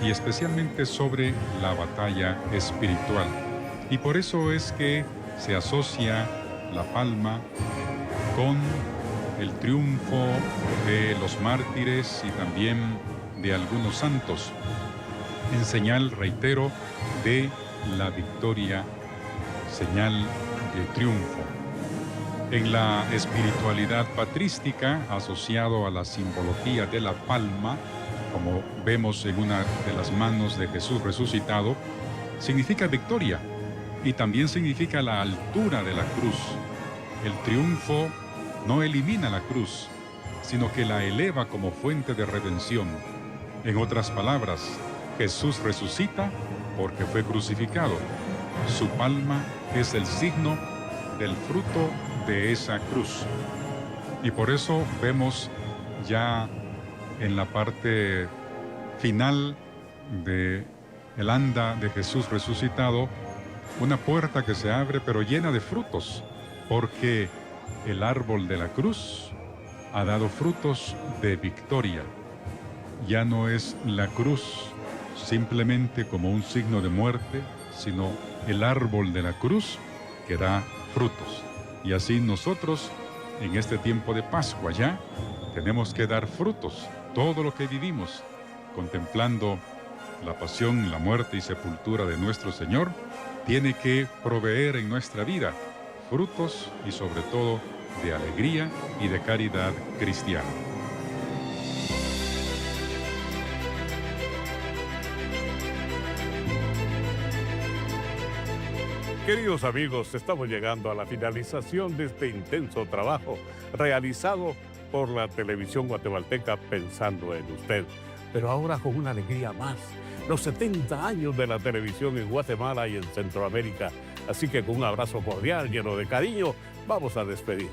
y especialmente sobre la batalla espiritual. Y por eso es que se asocia la palma con el triunfo de los mártires y también de algunos santos, en señal, reitero, de la victoria, señal de triunfo. En la espiritualidad patrística, asociado a la simbología de la palma, como vemos en una de las manos de Jesús resucitado, significa victoria y también significa la altura de la cruz. El triunfo no elimina la cruz, sino que la eleva como fuente de redención. En otras palabras, Jesús resucita porque fue crucificado. Su palma es el signo del fruto de esa cruz. Y por eso vemos ya en la parte final de el anda de Jesús resucitado, una puerta que se abre pero llena de frutos, porque el árbol de la cruz ha dado frutos de victoria. Ya no es la cruz simplemente como un signo de muerte, sino el árbol de la cruz que da frutos. Y así nosotros, en este tiempo de Pascua ya, tenemos que dar frutos. Todo lo que vivimos, contemplando la pasión, la muerte y sepultura de nuestro Señor, tiene que proveer en nuestra vida frutos y sobre todo de alegría y de caridad cristiana. Queridos amigos, estamos llegando a la finalización de este intenso trabajo realizado por la televisión guatemalteca pensando en usted. Pero ahora con una alegría más, los 70 años de la televisión en Guatemala y en Centroamérica. Así que con un abrazo cordial, lleno de cariño, vamos a despedirnos.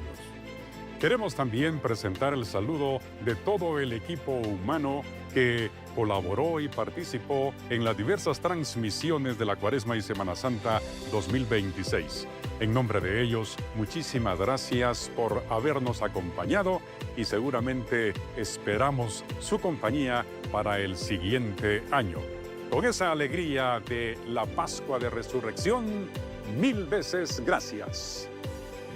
Queremos también presentar el saludo de todo el equipo humano que colaboró y participó en las diversas transmisiones de la Cuaresma y Semana Santa 2026. En nombre de ellos, muchísimas gracias por habernos acompañado y seguramente esperamos su compañía para el siguiente año. Con esa alegría de la Pascua de Resurrección, 1000 veces gracias.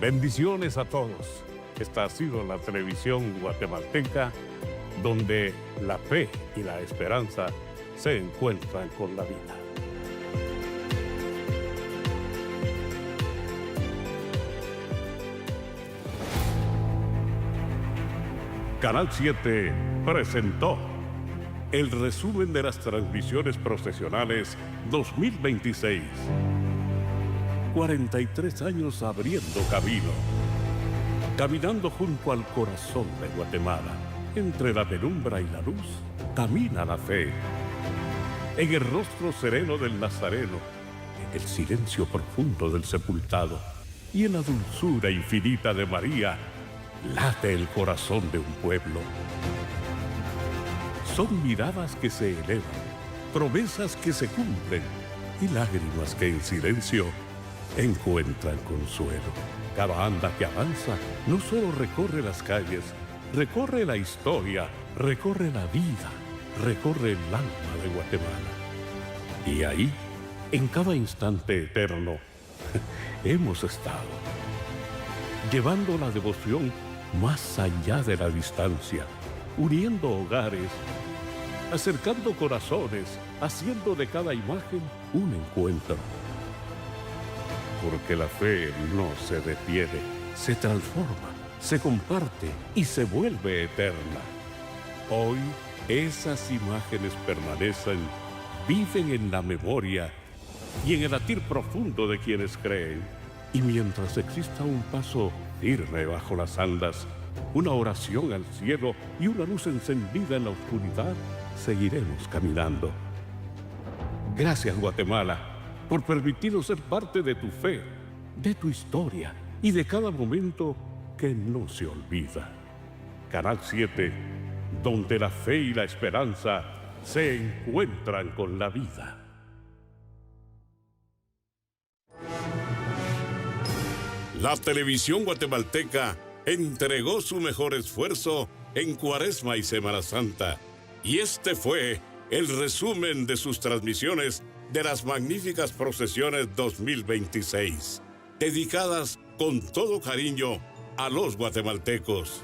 Bendiciones a todos. Esta ha sido la televisión guatemalteca, donde la fe y la esperanza se encuentran con la vida. Canal 7 presentó el resumen de las transmisiones procesionales 2026. 43 años abriendo camino. Caminando junto al corazón de Guatemala, entre la penumbra y la luz, camina la fe. En el rostro sereno del Nazareno, en el silencio profundo del sepultado y en la dulzura infinita de María, late el corazón de un pueblo. Son miradas que se elevan, promesas que se cumplen y lágrimas que en silencio encuentran consuelo. Cada anda que avanza no solo recorre las calles, recorre la historia, recorre la vida, recorre el alma de Guatemala. Y ahí, en cada instante eterno, hemos estado, llevando la devoción más allá de la distancia, uniendo hogares, acercando corazones, haciendo de cada imagen un encuentro. Porque la fe no se detiene, se transforma, se comparte y se vuelve eterna. Hoy esas imágenes permanecen, viven en la memoria y en el latir profundo de quienes creen. Y mientras exista un paso firme bajo las andas, una oración al cielo y una luz encendida en la oscuridad, seguiremos caminando. Gracias, Guatemala, por permitirnos ser parte de tu fe, de tu historia y de cada momento que no se olvida. Canal 7 donde la fe y la esperanza se encuentran con la vida. La televisión guatemalteca entregó su mejor esfuerzo en Cuaresma y Semana Santa. Y este fue el resumen de sus transmisiones de las magníficas procesiones 2026, dedicadas con todo cariño a los guatemaltecos.